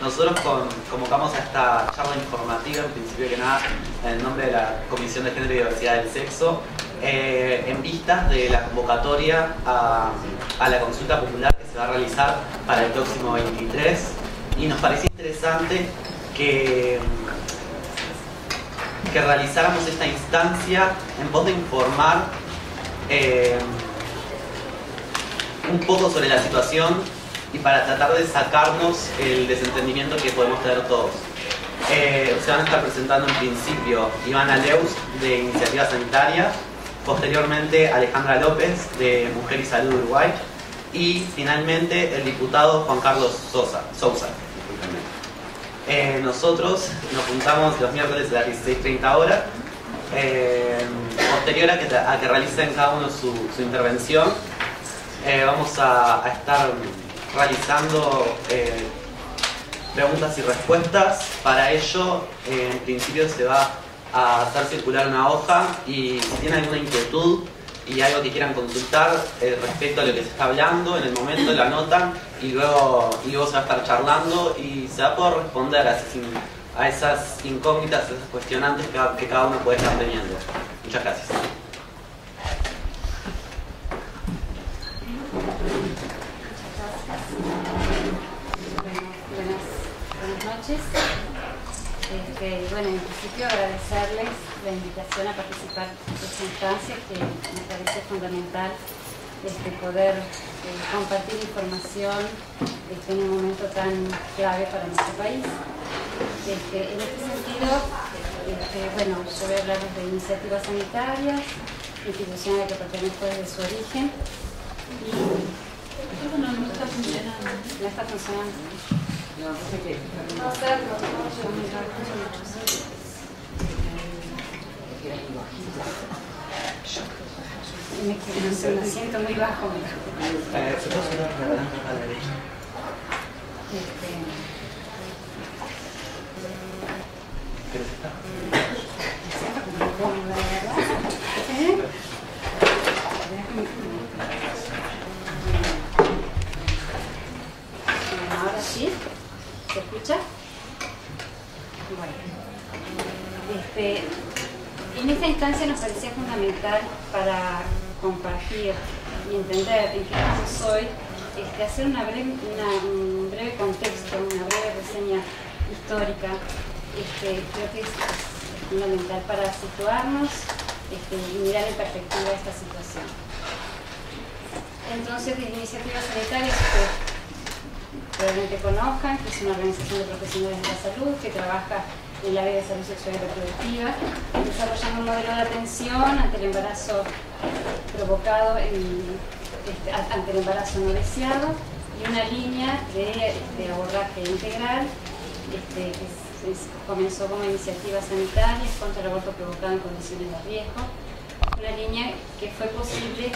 Nosotros convocamos a esta charla informativa, en principio que nada, en nombre de la Comisión de Género y Diversidad del Sexo, en vistas de la convocatoria a la consulta popular que se va a realizar para el próximo 23, y nos pareció interesante que realizáramos esta instancia en pos de informar un poco sobre la situación y para tratar de sacarnos el desentendimiento que podemos tener todos. Se van a estar presentando en principio Ivana Leus de Iniciativa Sanitaria, posteriormente Alejandra López de Mujer y Salud Uruguay y finalmente el diputado Juan Carlos Sousa. Nosotros nos juntamos los miércoles a las 16:30 horas, posterior a que realicen cada uno su intervención. Vamos a estar realizando preguntas y respuestas. Para ello, en principio se va a hacer circular una hoja y si tienen alguna inquietud y algo que quieran consultar respecto a lo que se está hablando, en el momento lo anotan y luego se va a estar charlando y se va a poder responder a esas incógnitas, a esas cuestionantes que cada uno puede estar teniendo. Muchas gracias. Buenas noches. Bueno, en principio agradecerles la invitación a participar de esta instancia, que me parece fundamental poder compartir información en un momento tan clave para nuestro país. En este sentido, bueno, yo voy a hablar de Iniciativa Sanitaria, institución a la que pertenezco desde su origen. No está funcionando. No está funcionando. No sé qué. Me siento muy bajo. Ahora sí, ¿se escucha? Bueno, en esta instancia nos parecía fundamental para compartir y entender en qué caso soy, hacer un breve contexto, una breve reseña histórica. Creo que es fundamental para situarnos y mirar en perspectiva esta situación. Entonces, de Iniciativa Sanitaria, ustedes probablemente conozcan que es una organización de profesionales de la salud que trabaja en el área de salud sexual y reproductiva, desarrollando un modelo de atención ante el embarazo provocado, ante el embarazo no deseado, y una línea de abordaje integral que comenzó como iniciativa sanitaria contra el aborto provocado en condiciones de riesgo. Una línea que fue posible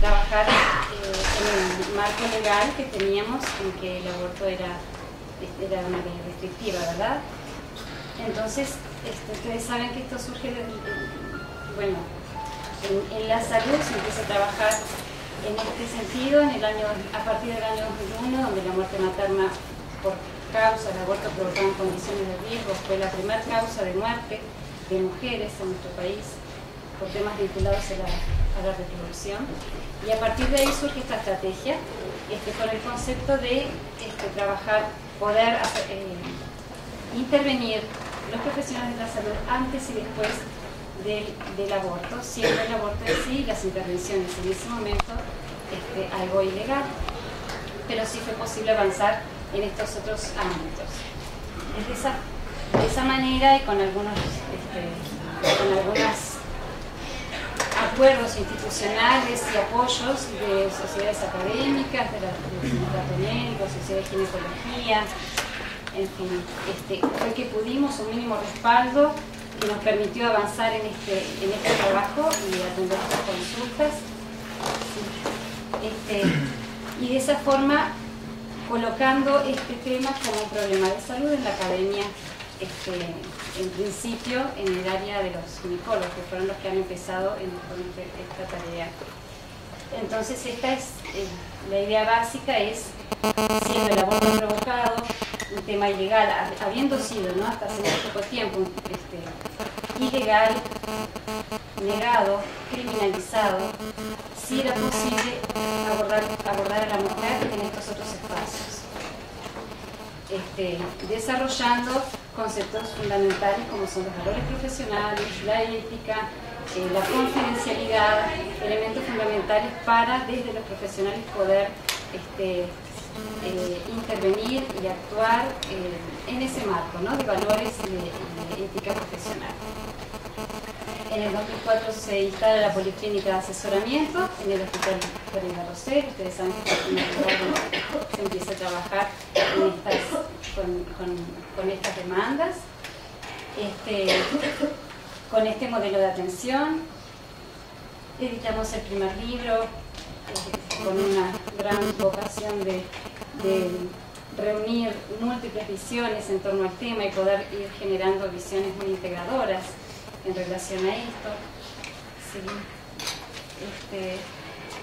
trabajar en el marco legal que teníamos, en que el aborto era una ley restrictiva, ¿verdad? Entonces, ustedes saben que esto surge bueno, en la salud se empieza a trabajar en este sentido a partir del año 2001, donde la muerte materna por causa del aborto provocado en condiciones de riesgo fue la primera causa de muerte de mujeres en nuestro país por temas vinculados a la reproducción. Y a partir de ahí surge esta estrategia con el concepto de trabajar, poder intervenir los profesionales de la salud antes y después del aborto, siendo el aborto en sí las intervenciones en ese momento algo ilegal, pero sí fue posible avanzar en estos otros ámbitos. De esa manera y con algunos acuerdos institucionales y apoyos de sociedades académicas, de la Sociedad de Ginecología, en fin, fue que pudimos un mínimo respaldo que nos permitió avanzar en este trabajo y atender estas consultas. Y de esa forma colocando este tema como un problema de salud en la academia, en principio en el área de los ginecólogos, que fueron los que han empezado con esta tarea. Entonces la idea básica es, siendo el aborto provocado tema ilegal, habiendo sido, ¿no?, hasta hace muy poco tiempo, ilegal, negado, criminalizado, si era posible abordar a la mujer en estos otros espacios. Desarrollando conceptos fundamentales como son los valores profesionales, la ética, la confidencialidad, elementos fundamentales para desde los profesionales poder intervenir y actuar en ese marco, ¿no?, de valores y de ética profesional. En el 2004 se instala la Policlínica de Asesoramiento en el Hospital Pereira Rosell. Ustedes saben que se empieza a trabajar con estas demandas, con este modelo de atención. Editamos el primer libro con una gran vocación de reunir múltiples visiones en torno al tema y poder ir generando visiones muy integradoras en relación a esto. Sí.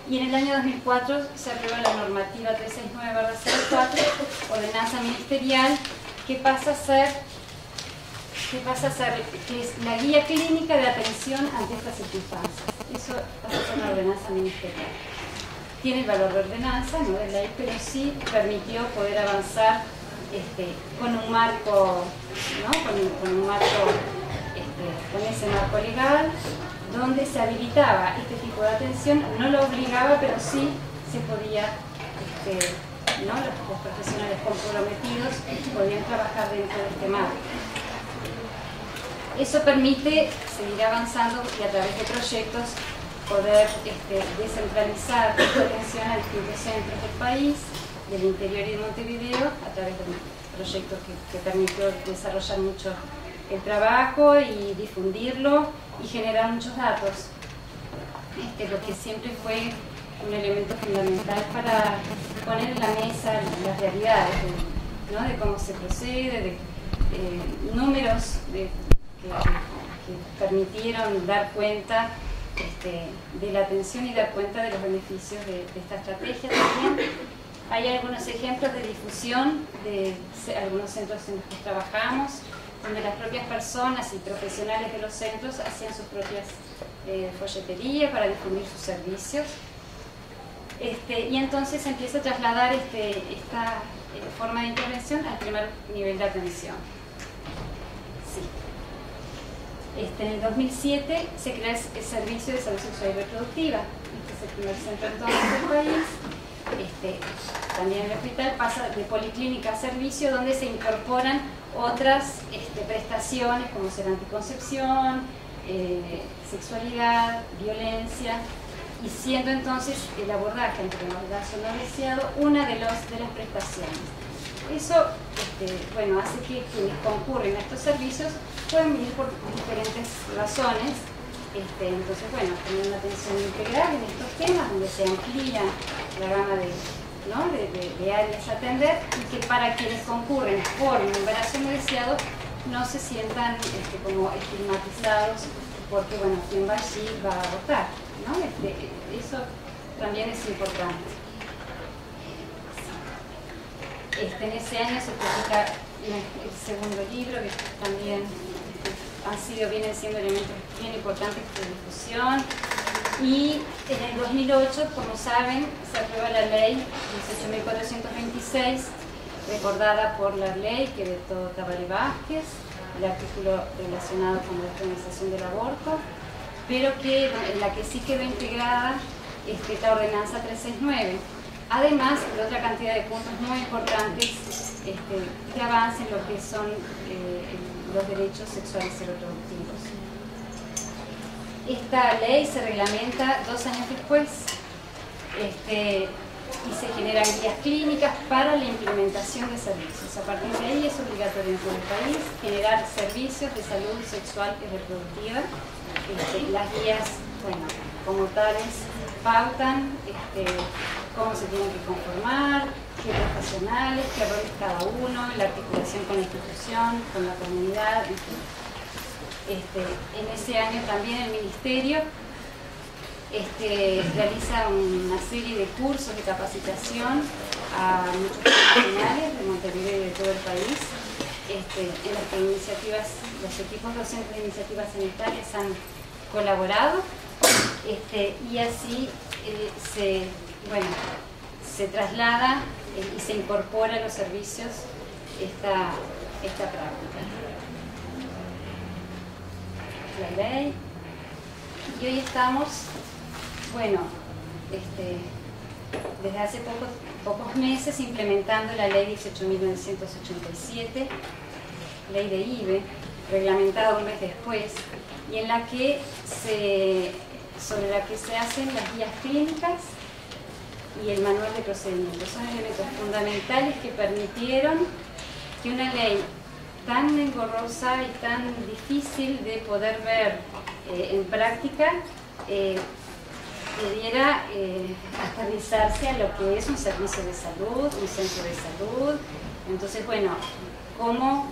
Y en el año 2004 se aprueba la normativa 369/04, ordenanza ministerial, que pasa a ser que es la guía clínica de atención ante estas circunstancias. Eso pasa a ser una ordenanza ministerial. Tiene el valor de ordenanza, no de ley, pero sí permitió poder avanzar con un marco, ¿no?, con ese marco legal, donde se habilitaba este tipo de atención, no lo obligaba, pero sí se podía, ¿no?, los profesionales comprometidos podían trabajar dentro de este marco. Eso permite seguir avanzando y a través de proyectos poder descentralizar esta atención a distintos centros del país, del interior y de Montevideo, a través de un proyecto que permitió desarrollar mucho el trabajo y difundirlo y generar muchos datos, lo que siempre fue un elemento fundamental para poner en la mesa las realidades, ¿no?, de cómo se procede, de números que permitieron dar cuenta de la atención y dar cuenta de los beneficios de esta estrategia. También hay algunos ejemplos de difusión de algunos centros en los que trabajamos, donde las propias personas y profesionales de los centros hacían sus propias folleterías para difundir sus servicios. Y entonces empieza a trasladar esta forma de intervención al primer nivel de atención. Sí. En el 2007 se crea el Servicio de Salud Sexual y Reproductiva. Este es el primer centro entonces del país. También el hospital pasa de policlínica a servicio, donde se incorporan otras prestaciones como ser anticoncepción, sexualidad, violencia, y siendo entonces el abordaje ante el embarazo no deseado una de las prestaciones. Eso bueno, hace que quienes concurren a estos servicios pueden venir por diferentes razones. Entonces, bueno, tener una atención integral en estos temas, donde se amplía la gama de áreas a atender, y que para quienes concurren por un embarazo no deseado no se sientan como estigmatizados, porque, bueno, quien va allí va a abortar, ¿no? Eso también es importante. En ese año se publica el segundo libro, que también vienen siendo elementos bien importantes de difusión. Y en el 2008, como saben, se aprueba la ley 18.426, recordada por la ley que vetó Tabaré Vázquez, el artículo relacionado con la despenalización del aborto, pero en la que sí quedó integrada la ordenanza 369. Además de otra cantidad de puntos muy importantes que avancen lo que son los derechos sexuales y reproductivos. Esta ley se reglamenta 2 años después y se generan guías clínicas para la implementación de servicios. A partir de ahí es obligatorio en todo el país generar servicios de salud sexual y reproductiva. Las guías, bueno, como tales, pautan cómo se tienen que conformar, qué profesionales, qué roles cada uno, la articulación con la institución, con la comunidad, en fin. En ese año también el Ministerio realiza una serie de cursos de capacitación a muchos profesionales de Montevideo y de todo el país país, en las que los equipos docentes de iniciativas sanitarias han colaborado, y así se traslada y se incorpora a los servicios esta práctica. La ley. Y hoy estamos, desde hace pocos meses implementando la ley 18.987, ley de IBE, reglamentada un mes después, y en la que sobre la que se hacen las guías clínicas y el manual de procedimientos. Son elementos fundamentales que permitieron que una ley tan engorrosa y tan difícil de poder ver en práctica pudiera aterrizarse a lo que es un servicio de salud, un centro de salud. Entonces, cómo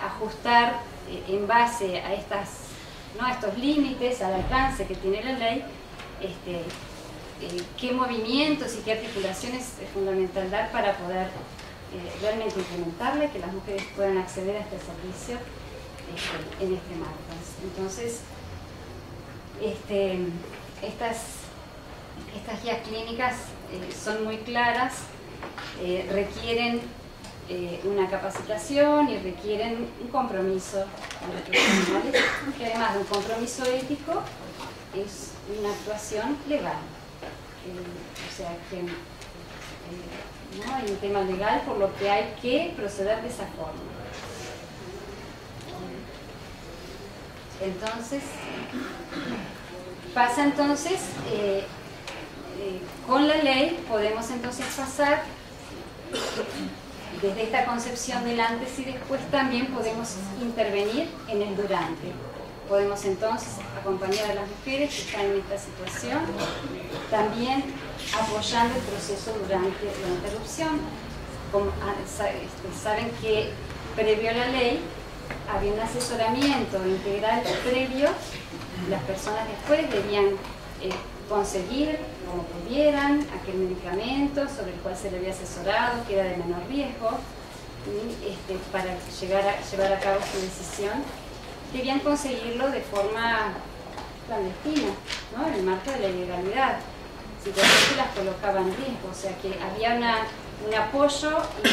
ajustar en base a estos límites, al alcance que tiene la ley, qué movimientos y qué articulaciones es fundamental dar para poder realmente implementarla y que las mujeres puedan acceder a este servicio en este marco. Entonces, estas guías clínicas son muy claras, requieren una capacitación y requieren un compromiso de los profesionales, que además de un compromiso ético es una actuación legal. O sea que hay un tema legal por lo que hay que proceder de esa forma. Entonces, con la ley podemos entonces pasar desde esta concepción del antes y después, también podemos intervenir en el durante. Podemos entonces acompañar a las mujeres que están en esta situación, también apoyando el proceso durante la interrupción. Saben que previo a la ley había un asesoramiento integral previo. Las personas después debían conseguir, como pudieran, aquel medicamento sobre el cual se le había asesorado, que era de menor riesgo, y, para llevar a cabo su decisión. Debían conseguirlo de forma clandestina, ¿no? En el marco de la ilegalidad, situaciones que las colocaba en riesgo. O sea que había un apoyo y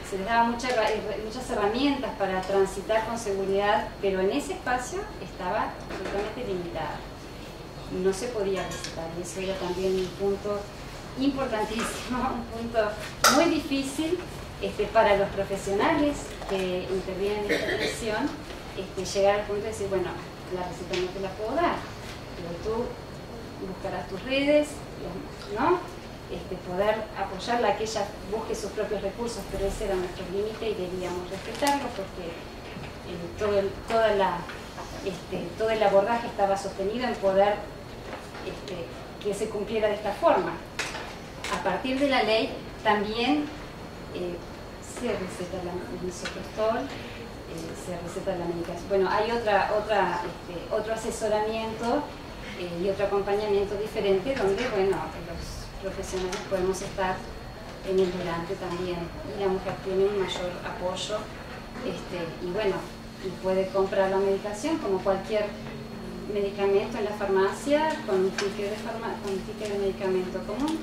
se les daba muchas herramientas para transitar con seguridad, pero en ese espacio estaba absolutamente limitada. No se podía visitar, y eso era también un punto importantísimo, un punto muy difícil para los profesionales que intervienen en esta atención, llegar al punto de decir, la receta no te la puedo dar, pero tú buscarás tus redes, ¿no? Poder apoyarla, que ella busque sus propios recursos, pero ese era nuestro límite y debíamos respetarlo, porque todo el abordaje estaba sostenido en poder que se cumpliera de esta forma. A partir de la ley también se receta el misoprostol, se receta la medicación. Hay otro asesoramiento y otro acompañamiento diferente, donde los profesionales podemos estar en el durante también, y la mujer tiene un mayor apoyo, y puede comprar la medicación como cualquier medicamento en la farmacia con un ticket de medicamento común.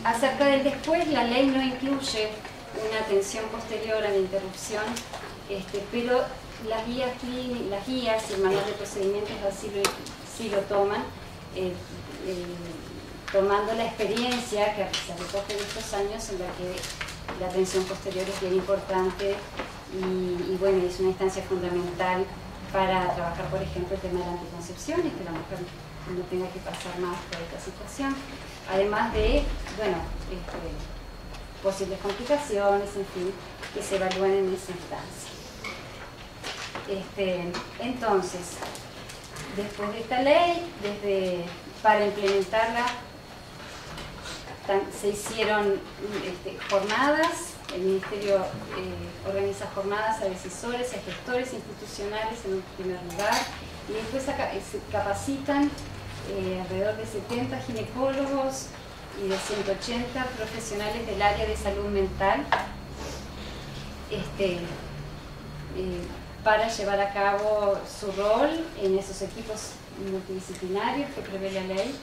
Acerca del después, la ley no incluye una atención posterior a la interrupción, pero las guías y el manual de procedimientos así lo toman, tomando la experiencia que se recoge de estos años, en la que la atención posterior es bien importante y es una instancia fundamental para trabajar, por ejemplo, el tema de la anticoncepción y que la mujer no tenga que pasar más por esta situación, además de posibles complicaciones, en fin, que se evalúan en esa instancia. Entonces, después de esta ley, para implementarla, se hicieron jornadas. El Ministerio organiza jornadas a decisores y a gestores institucionales en un primer lugar, y después se capacitan alrededor de 70 ginecólogos y de 180 profesionales del área de salud mental para llevar a cabo su rol en esos equipos multidisciplinarios que prevé la ley.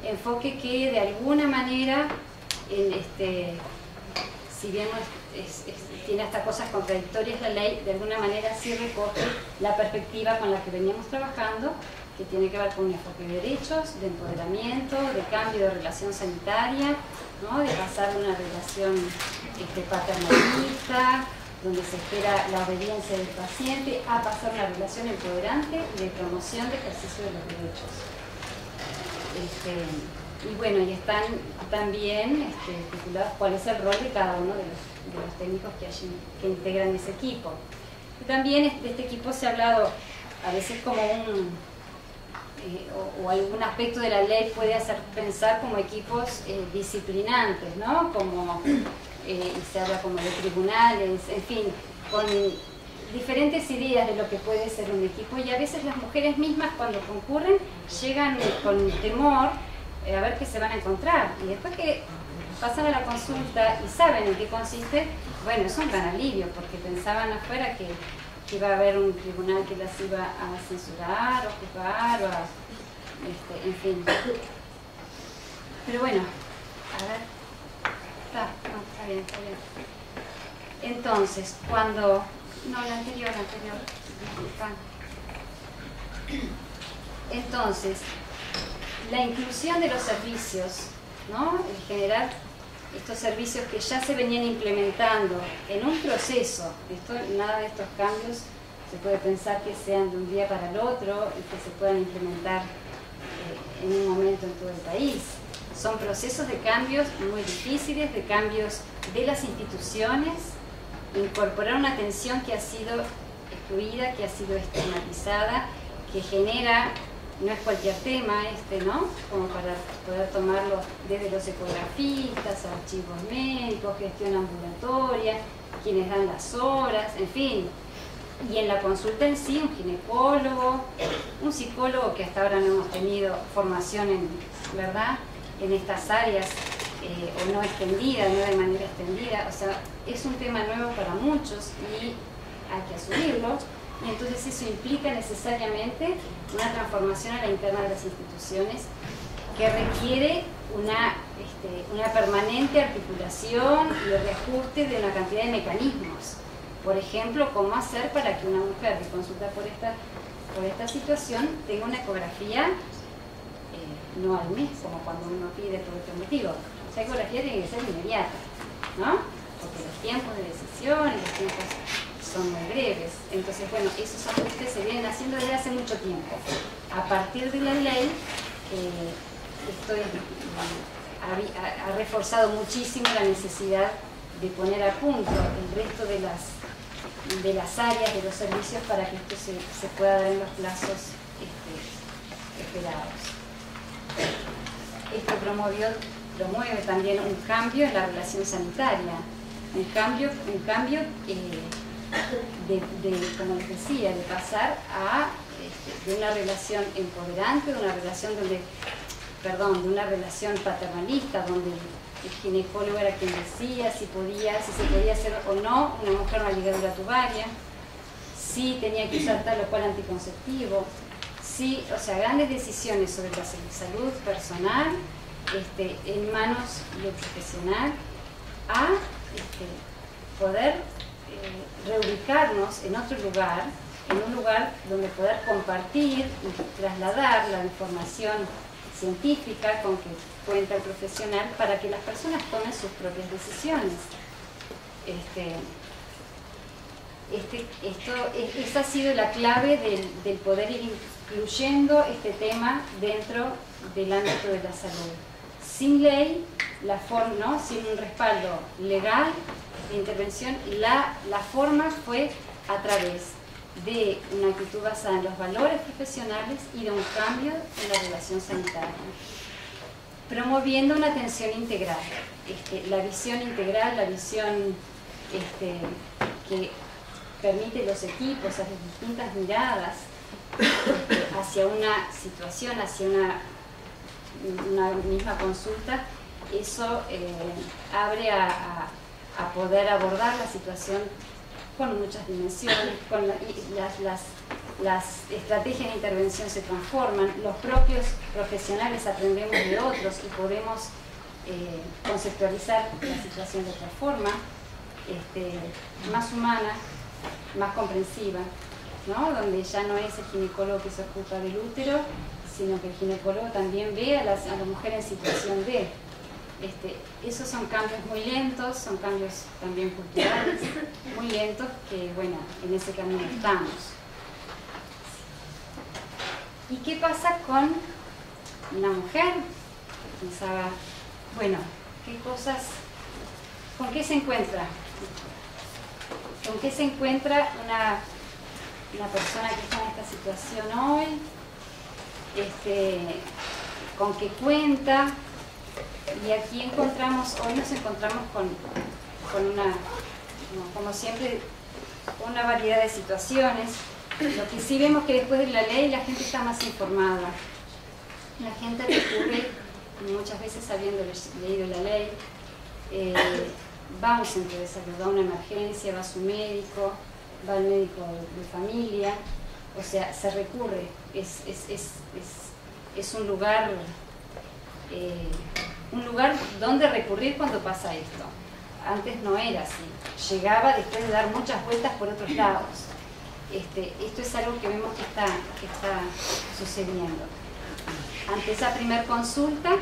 Enfoque que de alguna manera, si bien tiene hasta cosas contradictorias la ley, de alguna manera sí recoge la perspectiva con la que veníamos trabajando, que tiene que ver con un enfoque de derechos, de empoderamiento, de cambio de relación sanitaria, ¿no? De pasar de una relación paternalista, donde se espera la obediencia del paciente, a pasar a una relación empoderante y de promoción de ejercicio de los derechos. Y bueno, y están también estipulados cuál es el rol de cada uno de los técnicos que integran ese equipo. Y también de este equipo se ha hablado a veces como o algún aspecto de la ley puede hacer pensar como equipos disciplinantes, ¿no? Y se habla como de tribunales, en fin, con diferentes ideas de lo que puede ser un equipo, y a veces las mujeres mismas cuando concurren llegan con temor a ver qué se van a encontrar, y después que pasan a la consulta y saben en qué consiste, bueno, es un gran alivio, porque pensaban afuera que iba a haber un tribunal que las iba a censurar o juzgar o en fin. Pero bueno, a ver, está bien. Entonces, cuando... No, la anterior, disculpa. Entonces, la inclusión de los servicios, ¿no? En general, estos servicios que ya se venían implementando en un proceso, nada de estos cambios se puede pensar que sean de un día para el otro y que se puedan implementar en un momento en todo el país. Son procesos de cambios muy difíciles, de cambios de las instituciones, incorporar una atención que ha sido excluida, que ha sido estigmatizada, que genera, no es cualquier tema ¿no? Como para poder tomarlo desde los ecografistas, archivos médicos, gestión ambulatoria, quienes dan las horas, en fin. Y en la consulta en sí, un ginecólogo, un psicólogo que hasta ahora no hemos tenido formación ¿verdad? En estas áreas, o no extendida, no de manera extendida, o sea, es un tema nuevo para muchos y hay que asumirlo, y entonces eso implica necesariamente una transformación a la interna de las instituciones que requiere una permanente articulación y reajuste de una cantidad de mecanismos. Por ejemplo, cómo hacer para que una mujer que consulta por esta situación tenga una ecografía no al mes, como cuando uno pide por otro motivo. La ecografía tiene que ser inmediata, ¿no? Porque los tiempos de decisión y los tiempos son muy breves. Entonces, bueno, esos ajustes se vienen haciendo desde hace mucho tiempo. A partir de la ley, esto ha reforzado muchísimo la necesidad de poner a punto el resto de las áreas de los servicios para que esto se pueda dar en los plazos esperados. Esto promueve también un cambio en la relación sanitaria, un cambio como les decía, de pasar de una relación empoderante, de una relación paternalista, donde el ginecólogo era quien decía si se podía hacer o no una mujer una ligadura tubaria, si tenía que usar tal o cual anticonceptivo, o sea, grandes decisiones sobre la salud personal en manos del profesional, a poder reubicarnos en otro lugar, en un lugar donde poder compartir y trasladar la información científica con que cuenta el profesional para que las personas tomen sus propias decisiones. Esa ha sido la clave del poder ir incluyendo este tema dentro del ámbito de la salud. Sin ley, ¿no? Sin un respaldo legal de intervención, la forma fue a través de una actitud basada en los valores profesionales y de un cambio en la relación sanitaria, promoviendo una atención integral, la visión integral, la visión que permite los equipos, a las distintas miradas hacia una situación, hacia una misma consulta, eso abre a poder abordar la situación con muchas dimensiones, con las estrategias de intervención se transforman, los propios profesionales aprendemos de otros y podemos conceptualizar la situación de otra forma, más humana, más comprensiva, ¿no? Donde ya no es el ginecólogo que se ocupa del útero, sino que el ginecólogo también ve a la mujer en situación de. Esos son cambios muy lentos, son cambios también culturales, muy lentos, que bueno, en ese camino estamos. ¿Y qué pasa con una mujer? Pensaba, bueno, ¿qué cosas, con qué se encuentra? ¿Con qué se encuentra una persona que está en esta situación hoy? ¿Con qué cuenta? Y aquí hoy nos encontramos con una, como siempre, una variedad de situaciones. Lo que sí vemos que después de la ley la gente está más informada. La gente recurre, muchas veces habiendo leído la ley, va a un centro de salud, va a una emergencia, va a su médico, va al médico de familia, o sea, se recurre, es un lugar donde recurrir cuando pasa esto. Antes no era así, llegaba después de dar muchas vueltas por otros lados. Esto es algo que vemos que está sucediendo. Ante esa primer consulta,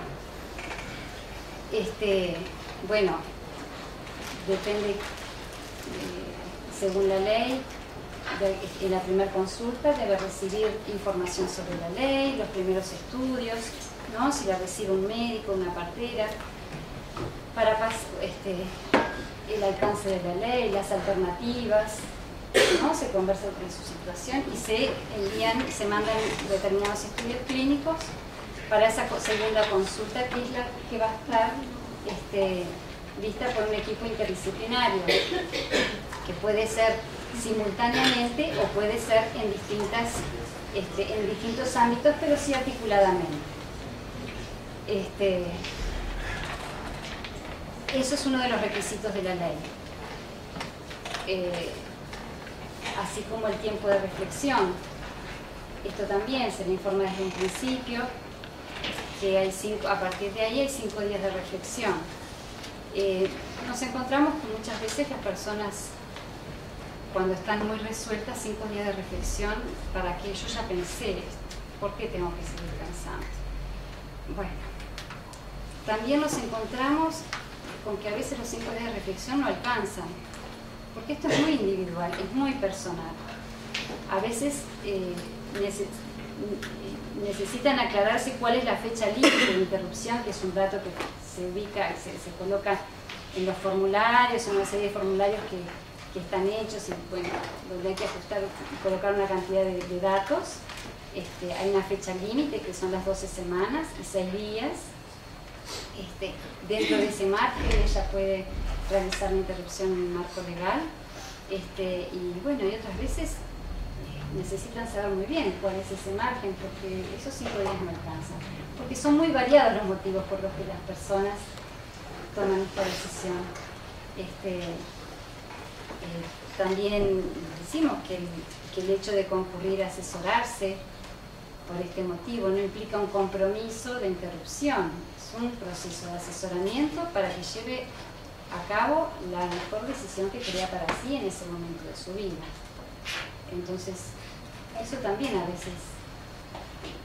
bueno, depende, según la ley, en la primera consulta debe recibir información sobre la ley, los primeros estudios, ¿no? Si la recibe un médico, una partera, para el alcance de la ley, las alternativas, ¿no? Se conversa sobre su situación y se mandan determinados estudios clínicos para esa segunda consulta, que es la que va a estar vista por un equipo interdisciplinario, que puede ser simultáneamente o puede ser en distintos ámbitos, pero sí articuladamente. Eso es uno de los requisitos de la ley. Así como el tiempo de reflexión. Esto también se le informa desde un principio, que a partir de ahí hay 5 días de reflexión. Nos encontramos con muchas veces las personas, cuando están muy resueltas, 5 días de reflexión, para que yo ya pensé esto, ¿por qué tengo que seguir pensando? Bueno, también nos encontramos con que a veces los 5 días de reflexión no alcanzan, porque esto es muy individual, es muy personal. A veces necesitan aclararse cuál es la fecha límite de interrupción, que es un dato que se ubica, se coloca en los formularios, en una serie de formularios que están hechos y bueno, donde hay que ajustar y colocar una cantidad de datos. Hay una fecha límite que son las 12 semanas y 6 días. Dentro de ese margen ella puede realizar la interrupción en un marco legal. Y bueno, y otras veces necesitan saber muy bien cuál es ese margen, porque esos 5 días no alcanzan. Porque son muy variados los motivos por los que las personas toman esta decisión. También decimos que el hecho de concurrir a asesorarse por este motivo no implica un compromiso de interrupción, es un proceso de asesoramiento para que lleve a cabo la mejor decisión que crea para sí en ese momento de su vida. Entonces, eso también a veces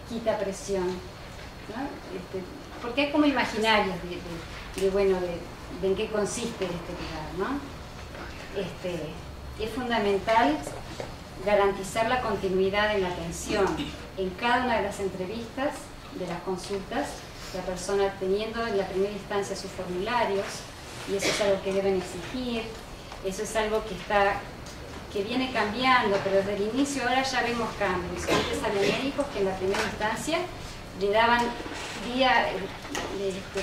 quita presión, ¿no? Porque hay como imaginarios de en qué consiste este lugar, ¿no? Es fundamental garantizar la continuidad en la atención. En cada una de las entrevistas, de las consultas, la persona teniendo en la primera instancia sus formularios, y eso es algo que deben exigir, eso es algo que viene cambiando, pero desde el inicio ahora ya vemos cambios. Antes había médicos que en la primera instancia le daban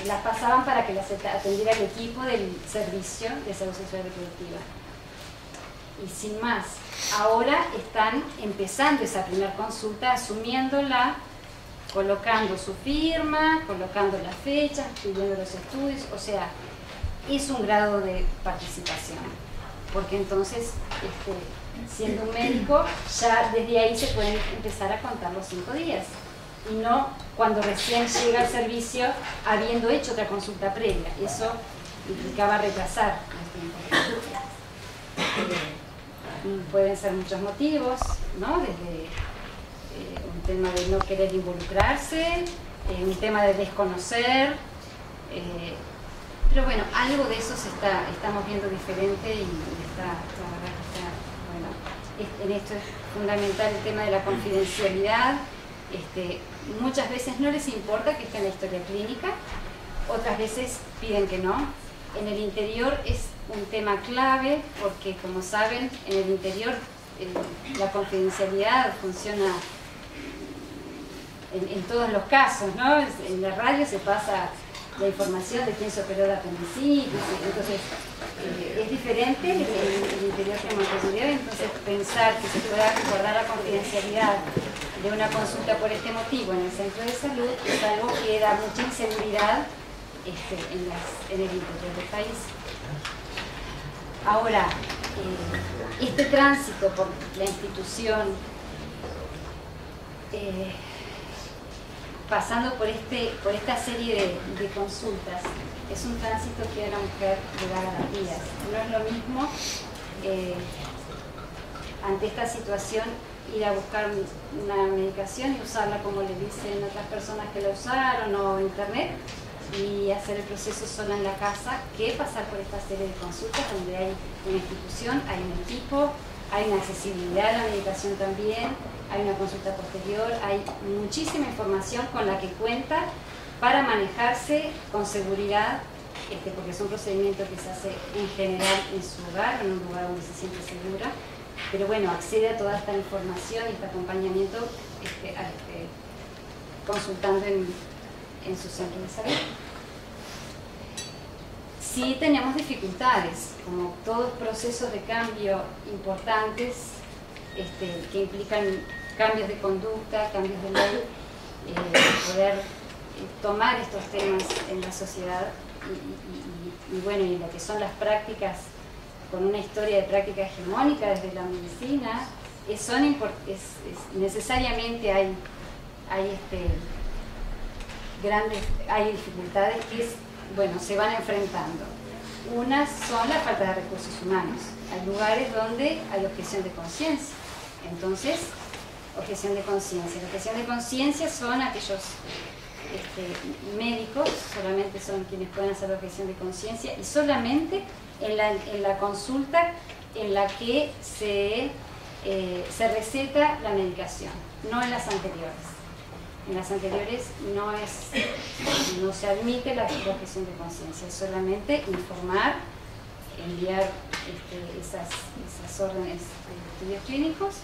las pasaban para que las atendiera el equipo del servicio de salud sexual y reproductiva. Y sin más, ahora están empezando esa primera consulta, asumiéndola colocando su firma, colocando las fechas, pidiendo los estudios, o sea, es un grado de participación, porque entonces, siendo un médico, ya desde ahí se pueden empezar a contar los 5 días, y no cuando recién llega al servicio habiendo hecho otra consulta previa. Eso implicaba retrasar los tiempos. Pueden ser muchos motivos, ¿no? Desde un tema de no querer involucrarse, un tema de desconocer, pero bueno, algo de eso estamos viendo diferente, y la verdad que bueno, en esto es fundamental el tema de la confidencialidad. Muchas veces no les importa que esté en la historia clínica, otras veces piden que no. En el interior es un tema clave porque, como saben, en el interior la confidencialidad funciona en todos los casos, ¿no? En la radio se pasa la información de quién se operó de apendicitis, entonces es diferente en el interior que en Montevideo. Entonces pensar que se pueda guardar la confidencialidad de una consulta por este motivo en el centro de salud es algo que da mucha inseguridad en el interior del país. Ahora, este tránsito por la institución, pasando por esta serie de consultas, es un tránsito que a la mujer le da garantías. No es lo mismo ante esta situación ir a buscar una medicación y usarla como le dicen otras personas que la usaron, o internet, y hacer el proceso sola en la casa, que pasar por esta serie de consultas donde hay una institución, hay un equipo, hay una accesibilidad a la medicación también, hay una consulta posterior, hay muchísima información con la que cuenta para manejarse con seguridad, porque es un procedimiento que se hace en general en su hogar, en un lugar donde se siente segura, pero bueno, accede a toda esta información y este acompañamiento consultando en su centro de salud. Sí tenemos dificultades, como todos procesos de cambio importantes que implican cambios de conducta, cambios de ley, poder tomar estos temas en la sociedad y bueno, y lo que son las prácticas, con una historia de práctica hegemónica desde la medicina, necesariamente hay dificultades que se van enfrentando. Unas son la falta de recursos humanos. Hay lugares donde hay objeción de conciencia. Entonces, objeción de conciencia. La objeción de conciencia son aquellos médicos, solamente son quienes pueden hacer la objeción de conciencia, y solamente en la consulta en la que se receta la medicación, no en las anteriores. En las anteriores no se admite la objeción de conciencia, es solamente informar, enviar esas órdenes de estudios clínicos.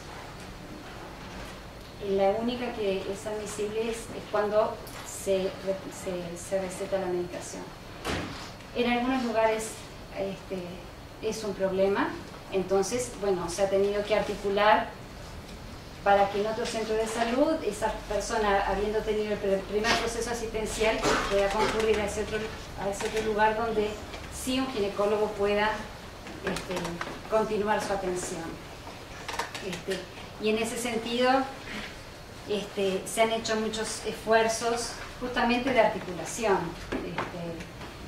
La única que es admisible es cuando se receta la medicación. En algunos lugares es un problema, entonces, bueno, se ha tenido que articular para que en otro centro de salud esa persona, habiendo tenido el primer proceso asistencial, pueda concurrir a ese otro lugar donde sí un ginecólogo pueda continuar su atención. Y en ese sentido se han hecho muchos esfuerzos justamente de articulación.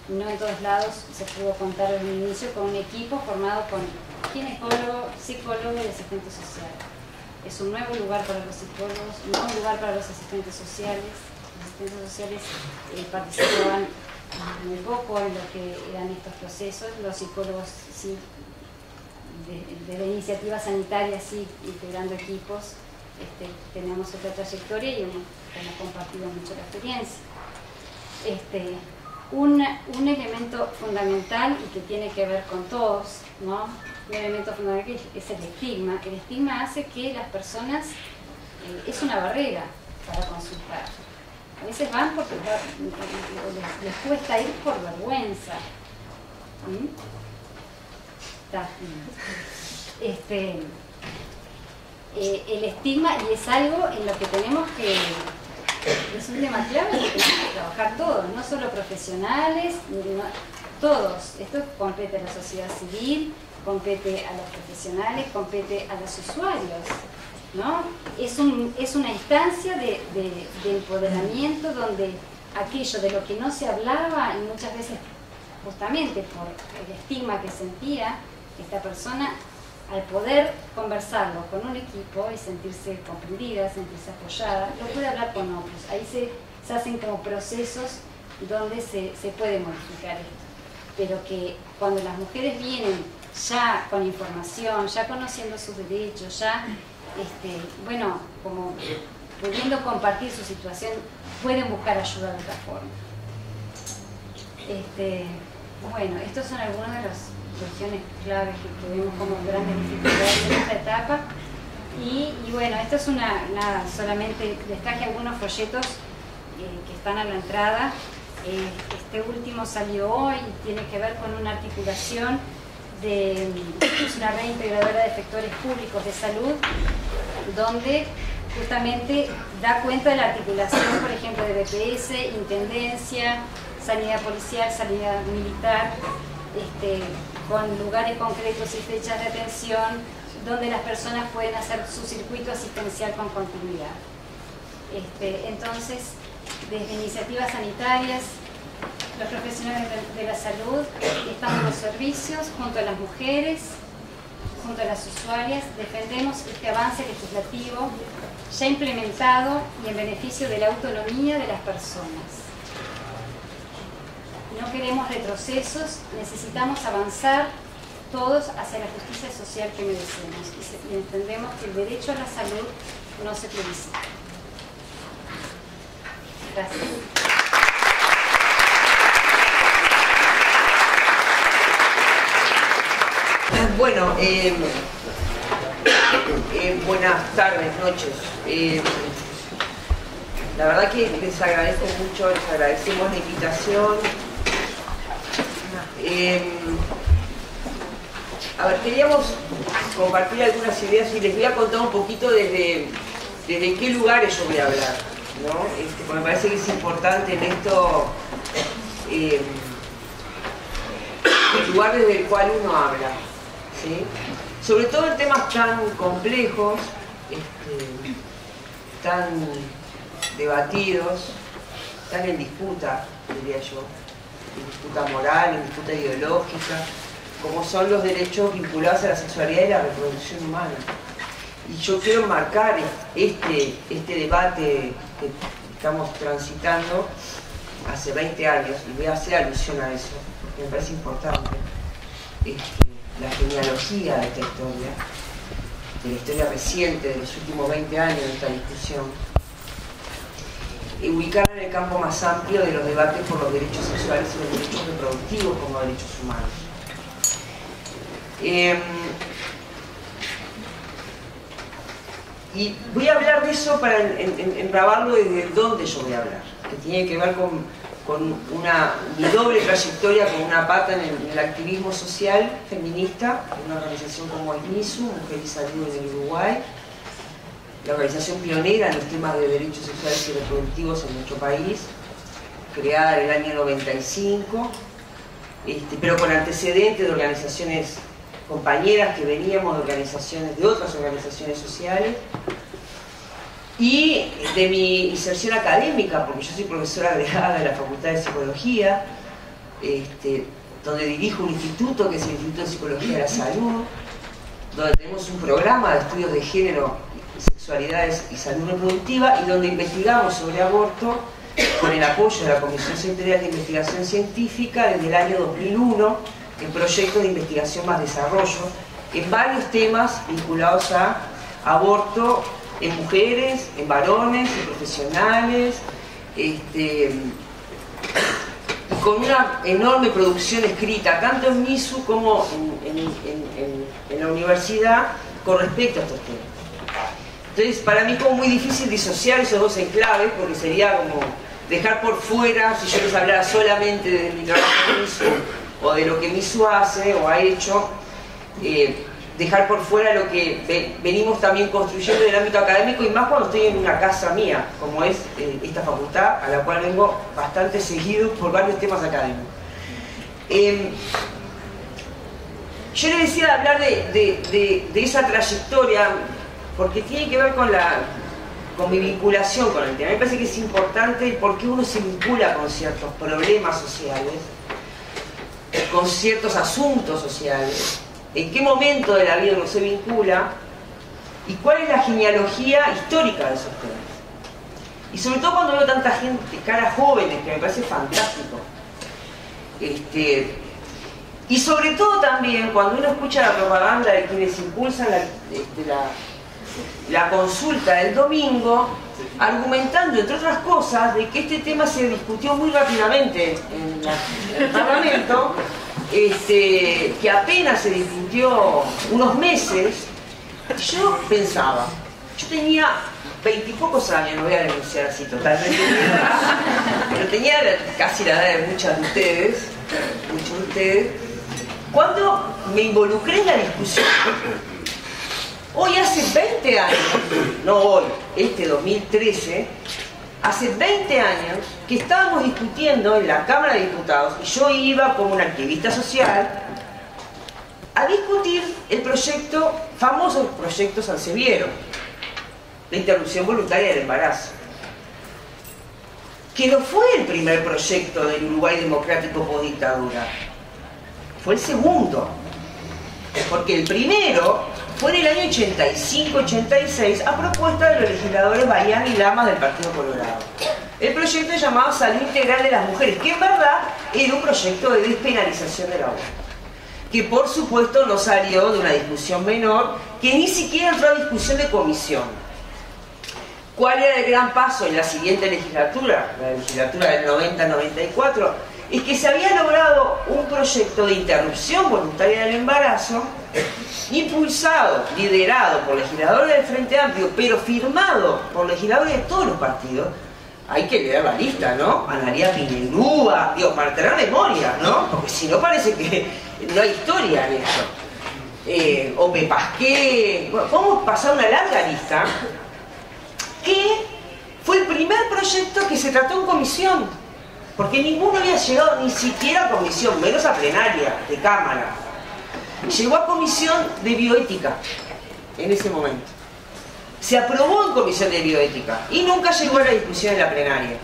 No en todos lados se pudo contar en el inicio con un equipo formado con ginecólogo, psicólogo y asistente social. Es un nuevo lugar para los psicólogos, un nuevo lugar para los asistentes sociales. Los asistentes sociales participaban muy poco en lo que eran estos procesos. Los psicólogos sí, de la iniciativa sanitaria sí, integrando equipos, tenemos otra trayectoria y hemos compartido mucho la experiencia. Un elemento fundamental y que tiene que ver con todos, ¿no? Un elemento fundamental que es el estigma. El estigma hace que las personas, es una barrera para consultar. A veces van porque les cuesta ir por vergüenza. El estigma, y es algo en lo que tenemos es un tema clave que tenemos que trabajar todos, no solo profesionales, todos. Esto compete a la sociedad civil, compete a los profesionales, compete a los usuarios, ¿no? Es una instancia de empoderamiento donde aquello de lo que no se hablaba, y muchas veces justamente por el estigma que sentía esta persona, al poder conversarlo con un equipo y sentirse comprendida, sentirse apoyada, lo puede hablar con otros. Ahí se hacen como procesos donde se puede modificar esto. Pero que cuando las mujeres vienen ya con información, ya conociendo sus derechos, ya, bueno, como pudiendo compartir su situación, pueden buscar ayuda de otra forma. Bueno, estos son algunas de las cuestiones claves que vemos como grandes dificultades en esta etapa. Y bueno, esto es solamente les traje algunos folletos que están a la entrada. Este último salió hoy y tiene que ver con una articulación de una red integradora de efectores públicos de salud, donde justamente da cuenta de la articulación, por ejemplo, de BPS, Intendencia, Sanidad Policial, Sanidad Militar, con lugares concretos y fechas de atención, donde las personas pueden hacer su circuito asistencial con continuidad. Entonces, desde iniciativas sanitarias, los profesionales de la salud están en los servicios, junto a las mujeres, junto a las usuarias, defendemos este avance legislativo ya implementado y en beneficio de la autonomía de las personas. No queremos retrocesos, necesitamos avanzar todos hacia la justicia social que merecemos y entendemos que el derecho a la salud no se plebiscita. Gracias. Bueno, buenas tardes, noches. La verdad que les agradezco mucho, les agradecemos la invitación. A ver, queríamos compartir algunas ideas y les voy a contar un poquito desde qué lugares yo voy a hablar, ¿no? Porque me parece que es importante en esto el lugar desde el cual uno habla, ¿sí? Sobre todo en temas tan complejos, tan debatidos, tan en disputa, diría yo, en disputa moral, en disputa ideológica, como son los derechos vinculados a la sexualidad y la reproducción humana. Y yo quiero marcar este debate que estamos transitando hace 20 años, y voy a hacer alusión a eso, porque me parece importante, la genealogía de esta historia, de la historia reciente de los últimos 20 años de esta discusión, y ubicarla en el campo más amplio de los debates por los derechos sexuales y los derechos reproductivos como derechos humanos. Y voy a hablar de eso para enrabarlo desde dónde yo voy a hablar, que tiene que ver con mi doble trayectoria, con una pata en el activismo social feminista, en una organización como el MISU, Mujer y Salud en el Uruguay, la organización pionera en los temas de derechos sexuales y reproductivos en nuestro país, creada en el año 95, pero con antecedentes de organizaciones compañeras que veníamos de otras organizaciones sociales, y de mi inserción académica, porque yo soy profesora agregada de la Facultad de Psicología, donde dirijo un instituto que es el Instituto de Psicología de la Salud, donde tenemos un programa de estudios de género, sexualidades y salud reproductiva, y donde investigamos sobre aborto con el apoyo de la Comisión Sectorial de Investigación Científica desde el año 2001, en proyectos de investigación más desarrollo, en varios temas vinculados a aborto en mujeres, en varones, en profesionales, con una enorme producción escrita, tanto en MISU como en la universidad, con respecto a estos temas. Entonces, para mí es como muy difícil disociar esos dos enclaves, porque sería como dejar por fuera, si yo les hablara solamente de mi trabajo en MISU, o de lo que MISU hace o ha hecho, dejar por fuera lo que venimos también construyendo en el ámbito académico, y más cuando estoy en una casa mía, como es esta facultad, a la cual vengo bastante seguido por varios temas académicos. Yo le decía de hablar de esa trayectoria, porque tiene que ver con mi vinculación con el tema. Me parece que es importante por qué uno se vincula con ciertos problemas sociales, con ciertos asuntos sociales, en qué momento de la vida uno se vincula y cuál es la genealogía histórica de esos temas. Y sobre todo cuando veo tanta gente, caras jóvenes, que me parece fantástico. Y sobre todo también cuando uno escucha la propaganda de quienes impulsan la consulta del domingo, argumentando, entre otras cosas, de que este tema se discutió muy rápidamente en el Parlamento, que apenas se discutió unos meses. Yo pensaba, yo tenía 20 y pocos años, no voy a denunciar así totalmente, pero tenía casi la edad de muchos de ustedes, cuando me involucré en la discusión. Hoy hace 20 años, no hoy, 2013, hace 20 años que estábamos discutiendo en la Cámara de Diputados, y yo iba como una activista social a discutir el famoso proyecto Sanseviero, la interrupción voluntaria del embarazo, que no fue el primer proyecto del Uruguay democrático post-dictadura, fue el segundo, porque el primero fue en el año 85-86 a propuesta de los legisladores Bayán y Lamas del Partido Colorado. El proyecto llamado Salud Integral de las Mujeres, que en verdad era un proyecto de despenalización del aborto, que por supuesto no salió de una discusión menor, que ni siquiera entró a discusión de comisión. ¿Cuál era el gran paso en la siguiente legislatura, la legislatura del 90-94? Es que se había logrado un proyecto de interrupción voluntaria del embarazo, impulsado, liderado por legisladores del Frente Amplio, pero firmado por legisladores de todos los partidos. Hay que leer la lista, ¿no? Analía Pinelúa, para tener memoria, ¿no? Porque si no parece que no hay historia en esto. Ope Pasqué, vamos a pasar una larga lista, que fue el primer proyecto que se trató en comisión. Porque ninguno había llegado ni siquiera a comisión, menos a plenaria de Cámara. Llegó a comisión de bioética en ese momento. Se aprobó en comisión de bioética y nunca llegó a la discusión en la plenaria.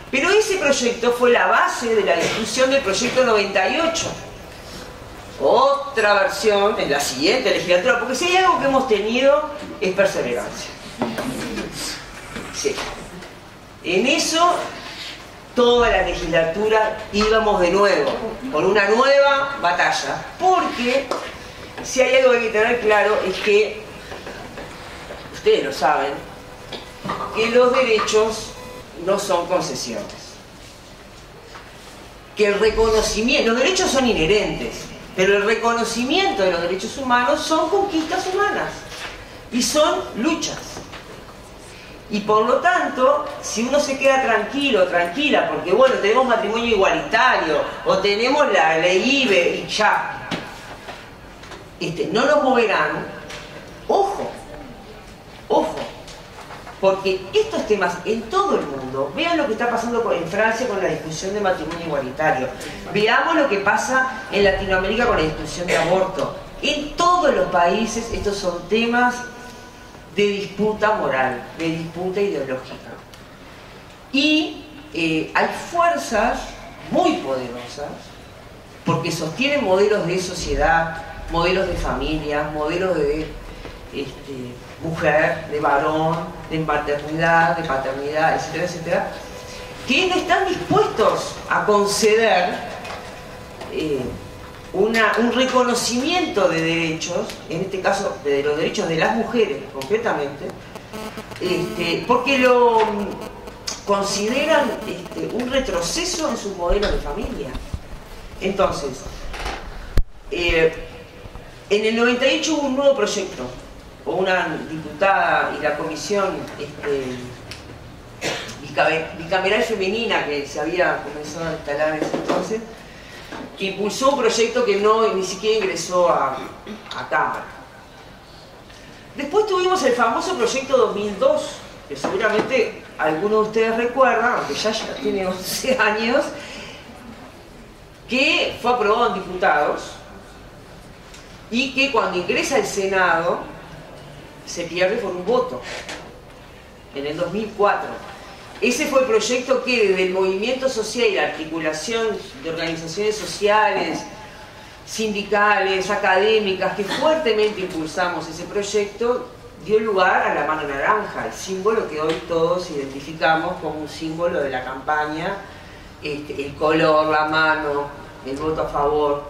Pero ese proyecto fue la base de la discusión del proyecto 98. Otra versión en la siguiente legislatura, porque si hay algo que hemos tenido es perseverancia. Sí. En eso toda la legislatura íbamos de nuevo, por una nueva batalla, porque si hay algo que hay que tener claro es que, ustedes lo saben, que los derechos no son concesiones, que el reconocimiento, los derechos son inherentes, pero el reconocimiento de los derechos humanos son conquistas humanas y son luchas. Y por lo tanto, si uno se queda tranquilo, tranquila, porque bueno, tenemos matrimonio igualitario, o tenemos la ley IBE y ya, no nos moverán, ojo, porque estos temas en todo el mundo, vean lo que está pasando en Francia con la discusión de matrimonio igualitario, veamos lo que pasa en Latinoamérica con la discusión de aborto, en todos los países estos son temas de disputa moral, de disputa ideológica. Y hay fuerzas muy poderosas, porque sostienen modelos de sociedad, modelos de familia, modelos de mujer, de varón, de maternidad, de paternidad, etcétera, etcétera, que no están dispuestos a conceder un reconocimiento de derechos, en este caso de los derechos de las mujeres concretamente, porque lo consideran un retroceso en sus modelos de familia. Entonces, en el 98 hubo un nuevo proyecto, o una diputada y la comisión bicameral femenina que se había comenzado a instalar en ese entonces, que impulsó un proyecto que ni siquiera ingresó a Cámara. Después tuvimos el famoso proyecto 2002, que seguramente algunos de ustedes recuerdan, aunque ya tiene 11 años, que fue aprobado en diputados y que cuando ingresa al Senado se pierde por un voto, en el 2004. Ese fue el proyecto que desde el movimiento social y la articulación de organizaciones sociales, sindicales, académicas, que fuertemente impulsamos ese proyecto, dio lugar a la mano naranja, el símbolo que hoy todos identificamos como un símbolo de la campaña, el color, la mano, el voto a favor.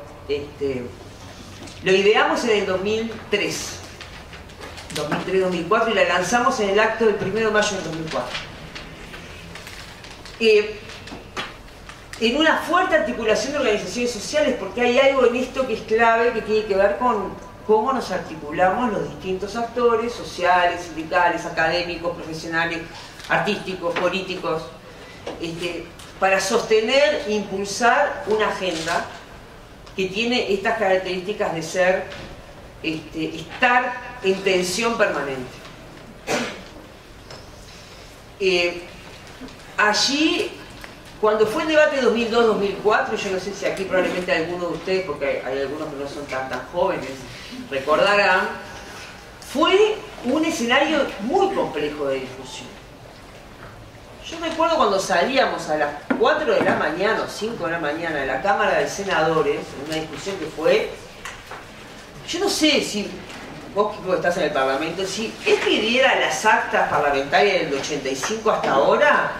Lo ideamos en el 2003-2004 y la lanzamos en el acto del 1 de mayo del 2004. En una fuerte articulación de organizaciones sociales, porque hay algo en esto que es clave, que tiene que ver con cómo nos articulamos los distintos actores sociales, sindicales, académicos, profesionales, artísticos, políticos, para sostener e impulsar una agenda que tiene estas características de ser, estar en tensión permanente. Allí, cuando fue el debate 2002-2004, yo no sé si aquí probablemente algunos de ustedes, porque hay algunos que no son tan jóvenes, recordarán, fue un escenario muy complejo de discusión. Yo me acuerdo cuando salíamos a las 4 de la mañana o 5 de la mañana de la Cámara de Senadores, en una discusión que fue, yo no sé si vos que estás en el Parlamento, si es que diera las actas parlamentarias del 85 hasta ahora,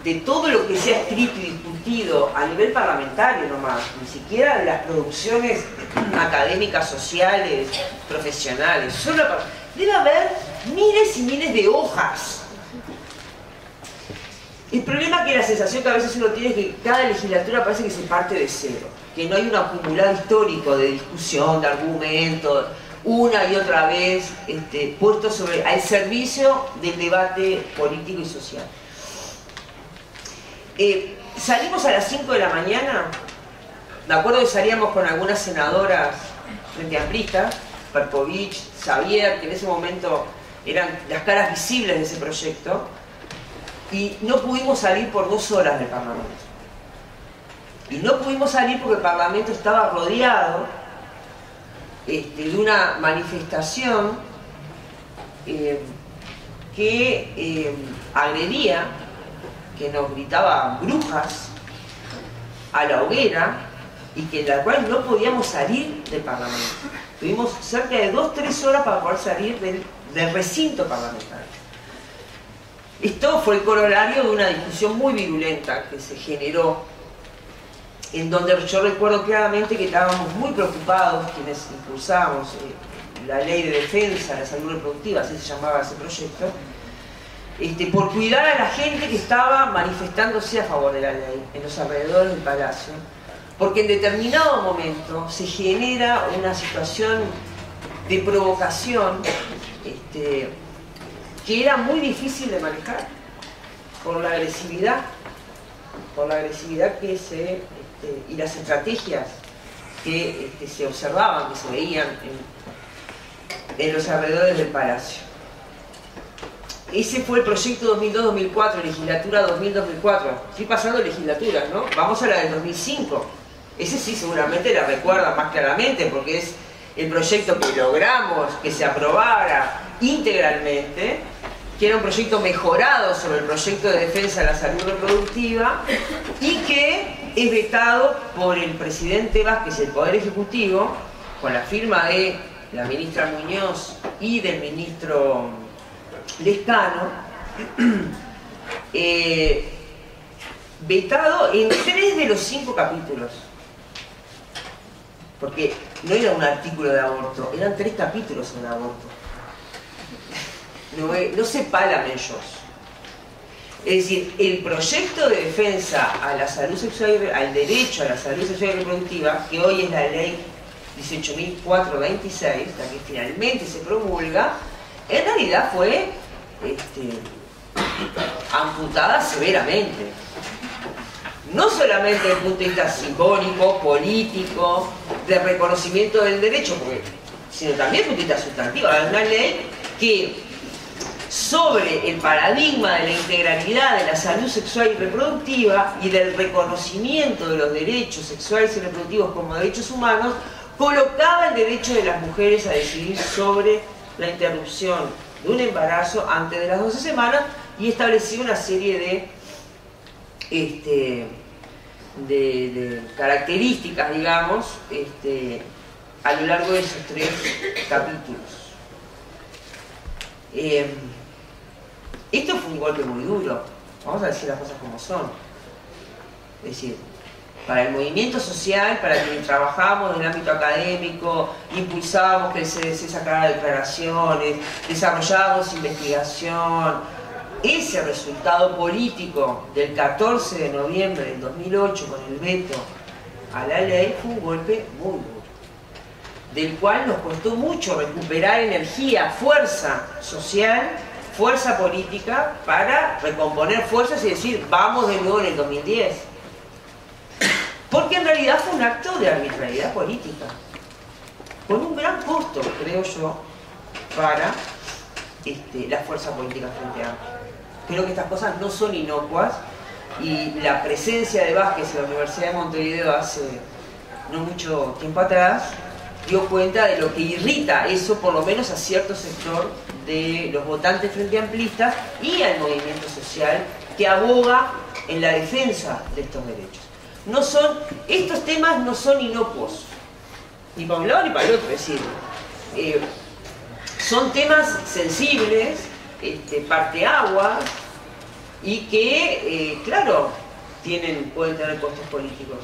de todo lo que se ha escrito y discutido a nivel parlamentario nomás, ni siquiera de las producciones académicas, sociales, profesionales, solo debe haber miles y miles de hojas. El problema es que la sensación que a veces uno tiene es que cada legislatura parece que se parte de cero, que no hay un acumulado histórico de discusión, de argumentos, una y otra vez puesto al servicio del debate político y social. Salimos a las 5 de la mañana, me acuerdo que salíamos con algunas senadoras frente amplistas, Perkovich, Xavier, que en ese momento eran las caras visibles de ese proyecto, y no pudimos salir por 2 horas del Parlamento. Y no pudimos salir porque el Parlamento estaba rodeado de una manifestación que agredía, que nos gritaba brujas a la hoguera y que en la cual no podíamos salir del Parlamento. Tuvimos cerca de 2-3 horas para poder salir del recinto parlamentario. Esto fue el corolario de una discusión muy virulenta que se generó, en donde yo recuerdo claramente que estábamos muy preocupados quienes impulsábamos la ley de defensa de la salud reproductiva, así se llamaba ese proyecto, por cuidar a la gente que estaba manifestándose a favor de la ley en los alrededores del Palacio, porque en determinado momento se genera una situación de provocación que era muy difícil de manejar por la agresividad que y las estrategias que se observaban, que se veían en los alrededores del Palacio. Ese fue el proyecto 2002-2004, legislatura 2000-2004. Estoy pasando legislaturas, ¿no? Vamos a la del 2005. Ese sí seguramente la recuerdan más claramente porque es el proyecto que logramos que se aprobara integralmente, que era un proyecto mejorado sobre el proyecto de defensa de la salud reproductiva y que es vetado por el presidente Vázquez, el Poder Ejecutivo, con la firma de la ministra Muñoz y del ministro Lescano, vetado en 3 de los 5 capítulos, porque no era un artículo de aborto, eran 3 capítulos sobre aborto. No se palan ellos. Es decir, el proyecto de defensa a la salud sexual, al derecho a la salud sexual y reproductiva, que hoy es la ley 18.426, la que finalmente se promulga, en realidad fue amputada severamente. no solamente desde el punto de vista simbólico, político, de reconocimiento del derecho, sino también desde el punto de vista sustantivo. Es una ley que sobre el paradigma de la integralidad de la salud sexual y reproductiva y del reconocimiento de los derechos sexuales y reproductivos como derechos humanos, colocaba el derecho de las mujeres a decidir sobre la interrupción de un embarazo antes de las 12 semanas y establecía una serie de características, digamos, a lo largo de esos 3 capítulos. Esto fue un golpe muy duro, vamos a decir las cosas como son. Es decir, para el movimiento social, para quienes trabajamos en el ámbito académico, impulsábamos que se sacara declaraciones, desarrollábamos investigación, ese resultado político del 14 de noviembre del 2008 con el veto a la ley fue un golpe muy duro, del cual nos costó mucho recuperar energía, fuerza social, fuerza política para recomponer fuerzas y decir vamos de nuevo en el 2010. Porque en realidad fue un acto de arbitrariedad política, con un gran costo, creo yo, para la fuerza política frente a. Creo que estas cosas no son inocuas y la presencia de Vázquez en la Universidad de Montevideo hace no mucho tiempo atrás dio cuenta de lo que irrita eso, por lo menos a cierto sector de los votantes frente amplistas y al movimiento social que aboga en la defensa de estos derechos. Estos temas no son inocuos, ni para un lado ni para el otro, es decir, son temas sensibles, parteaguas, y que, claro, pueden tener costos políticos,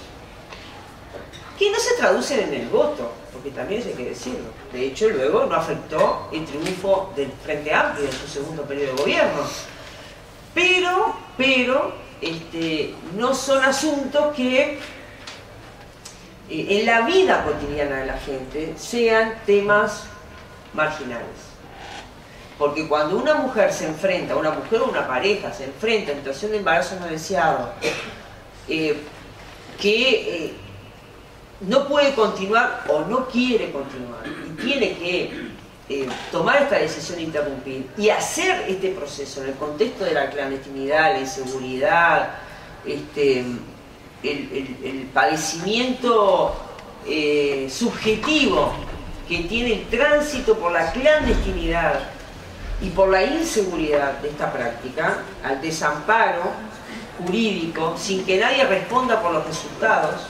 que no se traducen en el voto, porque también eso hay que decirlo. De hecho, luego no afectó el triunfo del Frente Amplio en su segundo periodo de gobierno. Pero no son asuntos que en la vida cotidiana de la gente sean temas marginales. Porque cuando una mujer se enfrenta, una mujer o una pareja se enfrenta a una situación de embarazo no deseado, que no puede continuar o no quiere continuar y tiene que tomar esta decisión de interrumpir y hacer este proceso en el contexto de la clandestinidad, la inseguridad, el padecimiento subjetivo que tiene el tránsito por la clandestinidad y por la inseguridad de esta práctica, al desamparo jurídico, sin que nadie responda por los resultados,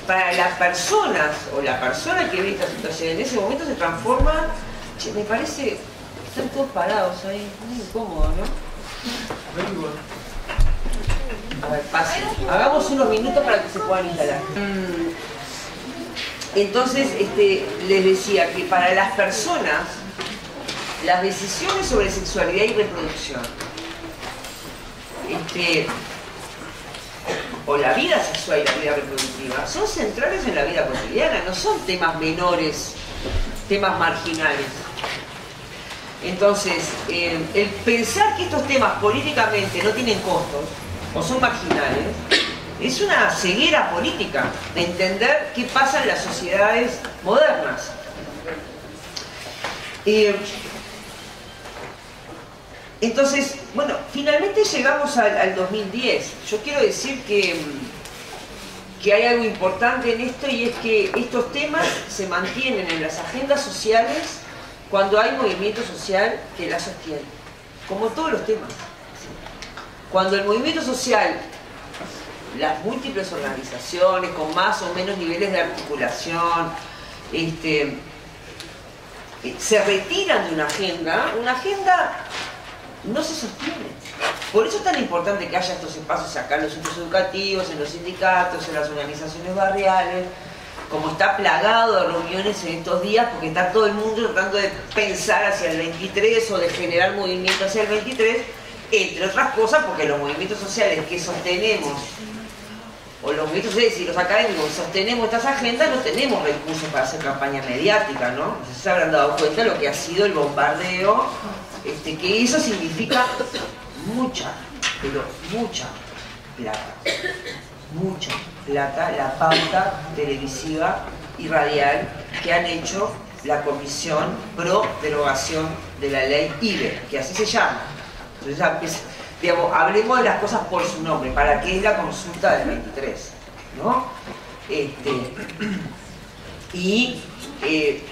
para las personas o la persona que ve esta situación en ese momento se transforma, me parece, están todos parados ahí, muy incómodo, ¿no? A ver, pasen. Hagamos unos minutos para que se puedan instalar. Entonces, les decía que para las personas, las decisiones sobre sexualidad y reproducción, o la vida sexual y la vida reproductiva, son centrales en la vida cotidiana, no son temas menores, temas marginales. Entonces, el pensar que estos temas políticamente no tienen costos, o son marginales, es una ceguera política de entender qué pasa en las sociedades modernas. Entonces, bueno, finalmente llegamos al 2010. Yo quiero decir que hay algo importante en esto, y es que estos temas se mantienen en las agendas sociales cuando hay movimiento social que las sostiene, como todos los temas. Cuando el movimiento social, las múltiples organizaciones con más o menos niveles de articulación, se retiran de una agenda no se sostiene. Por eso es tan importante que haya estos espacios acá en los centros educativos, en los sindicatos, en las organizaciones barriales, como está plagado de reuniones en estos días, porque está todo el mundo tratando de pensar hacia el 23 o de generar movimiento hacia el 23, entre otras cosas porque los movimientos sociales que sostenemos, o los movimientos sociales y los académicos sostenemos estas agendas, no tenemos recursos para hacer campaña mediática, ¿no? Se habrán dado cuenta de lo que ha sido el bombardeo que eso significa mucha, pero mucha plata. Mucha plata, la pauta televisiva y radial que han hecho la Comisión Pro Derogación de la Ley IBE, que así se llama. Entonces, digamos, hablemos de las cosas por su nombre, para qué es la consulta del 23, ¿no?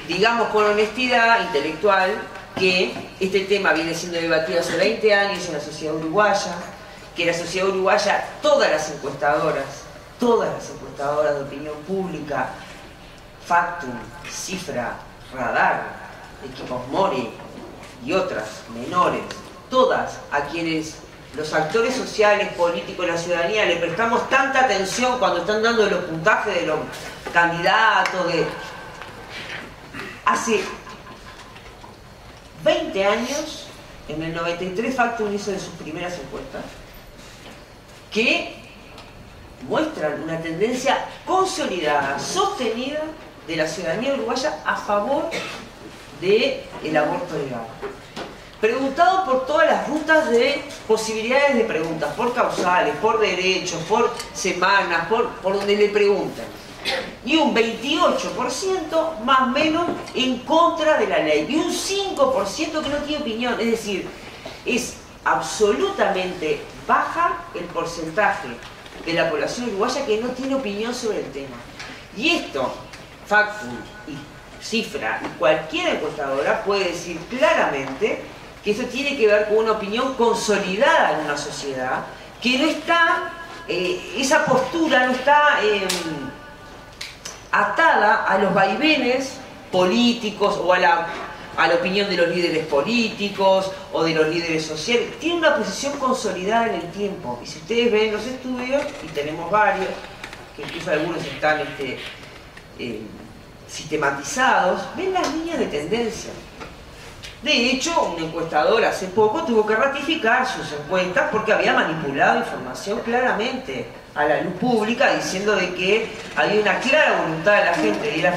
Digamos con honestidad intelectual que este tema viene siendo debatido hace 20 años en la sociedad uruguaya, que la sociedad uruguaya, todas las encuestadoras de opinión pública, Factum, Cifra, Radar, Equipos Mori y otras menores, todas a quienes los actores sociales, políticos de la ciudadanía le prestamos tanta atención cuando están dando los puntajes de los candidatos, hace 20 años, en el 93 Factum hizo de sus primeras encuestas, que muestran una tendencia consolidada, sostenida de la ciudadanía uruguaya a favor del aborto legal. Preguntado por todas las rutas de posibilidades de preguntas, por causales, por derechos, por semanas, por donde le preguntan. Y un 28% más o menos en contra de la ley. Y un 5% que no tiene opinión. Es decir, es absolutamente baja el porcentaje de la población uruguaya que no tiene opinión sobre el tema. Y esto, Factum y Cifra y cualquier encuestadora puede decir claramente que eso tiene que ver con una opinión consolidada en una sociedad, que no está, esa postura no está atada a los vaivenes políticos o a la opinión de los líderes políticos o de los líderes sociales. Tiene una posición consolidada en el tiempo. Y si ustedes ven los estudios, y tenemos varios, que incluso algunos están sistematizados, ven las líneas de tendencia. De hecho, un encuestador hace poco tuvo que ratificar sus encuestas porque había manipulado información claramente a la luz pública, diciendo de que había una clara voluntad de la gente de ir a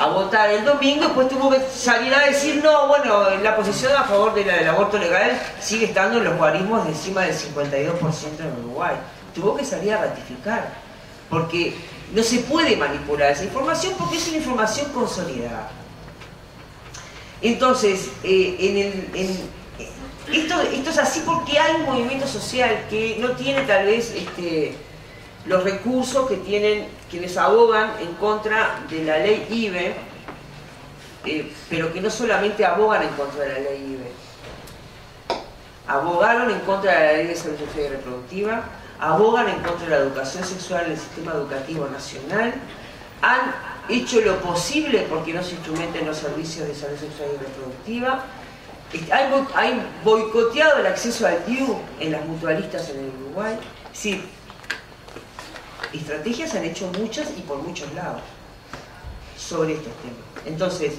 votar el domingo, y después tuvo que salir a decir, no, bueno, la posición a favor del aborto legal sigue estando en los guarismos de encima del 52% en Uruguay. Tuvo que salir a ratificar, porque no se puede manipular esa información porque es una información consolidada. Entonces, esto es así porque hay un movimiento social que no tiene tal vez los recursos que tienen quienes abogan en contra de la ley IBE, pero que no solamente abogan en contra de la ley IBE, abogaron en contra de la ley de salud sexual y reproductiva, abogan en contra de la educación sexual en el sistema educativo nacional, han hecho lo posible porque no se instrumenten los servicios de salud sexual y reproductiva, han boicoteado el acceso al DIU en las mutualistas en el Uruguay. Sí, estrategias han hecho muchas y por muchos lados sobre estos temas. Entonces,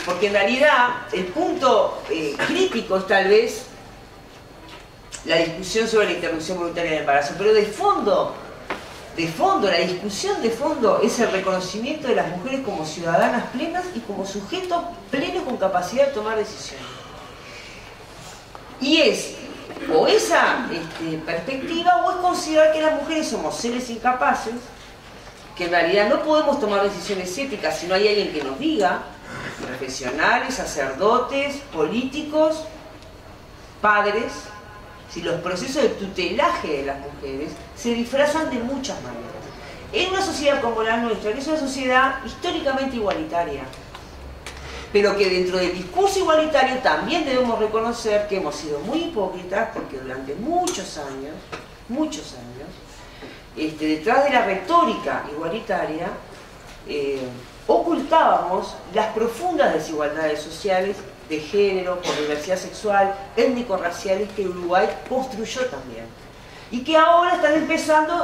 porque en realidad el punto crítico es tal vez la discusión sobre la interrupción voluntaria del embarazo, pero de fondo, la discusión de fondo es el reconocimiento de las mujeres como ciudadanas plenas y como sujetos plenos con capacidad de tomar decisiones. Y es o esa perspectiva, o es considerar que las mujeres somos seres incapaces, que en realidad no podemos tomar decisiones éticas si no hay alguien que nos diga, profesionales, sacerdotes, políticos, padres. Si los procesos de tutelaje de las mujeres se disfrazan de muchas maneras. En una sociedad como la nuestra, que es una sociedad históricamente igualitaria, pero que dentro del discurso igualitario también debemos reconocer que hemos sido muy hipócritas, porque durante muchos años, detrás de la retórica igualitaria, ocultábamos las profundas desigualdades sociales de género, por diversidad sexual, étnico-raciales que Uruguay construyó también. Y que ahora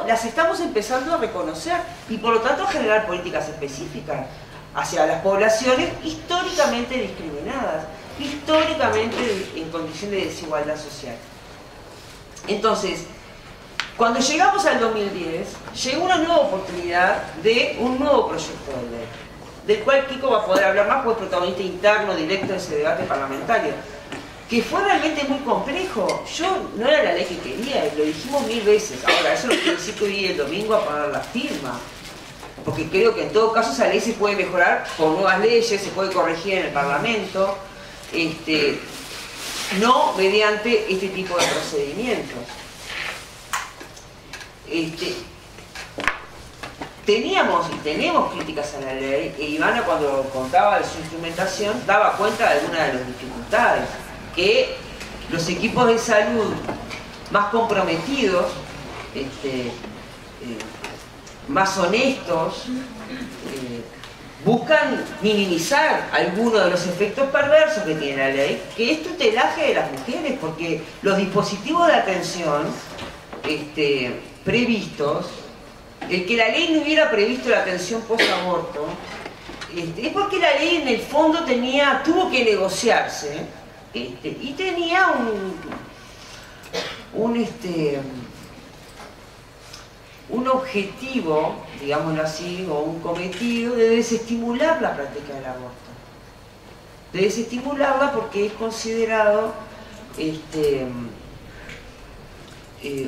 las estamos empezando a reconocer y por lo tanto a generar políticas específicas hacia las poblaciones históricamente discriminadas, históricamente en condición de desigualdad social. Entonces, cuando llegamos al 2010, llegó una nueva oportunidad de un nuevo proyecto de ley. del cual Kiko va a poder hablar más porque es protagonista interno, directo de ese debate parlamentario, que fue realmente muy complejo. Yo no era la ley que quería, y lo dijimos 1000 veces. Ahora, eso no quiere decir que hoy el domingo a poner la firma, porque creo que en todo caso esa ley se puede mejorar con nuevas leyes, se puede corregir en el Parlamento, no mediante este tipo de procedimientos. Teníamos y tenemos críticas a la ley, e Ivana, cuando contaba de su instrumentación, daba cuenta de algunas de las dificultades, que los equipos de salud más comprometidos, más honestos, buscan minimizar algunos de los efectos perversos que tiene la ley, que es tutelaje de las mujeres, porque los dispositivos de atención previstos, el que la ley no hubiera previsto la atención post-aborto, es porque la ley en el fondo tuvo que negociarse, y tenía un objetivo, digámoslo así, o un cometido de desestimular la práctica del aborto. De desestimularla porque es considerado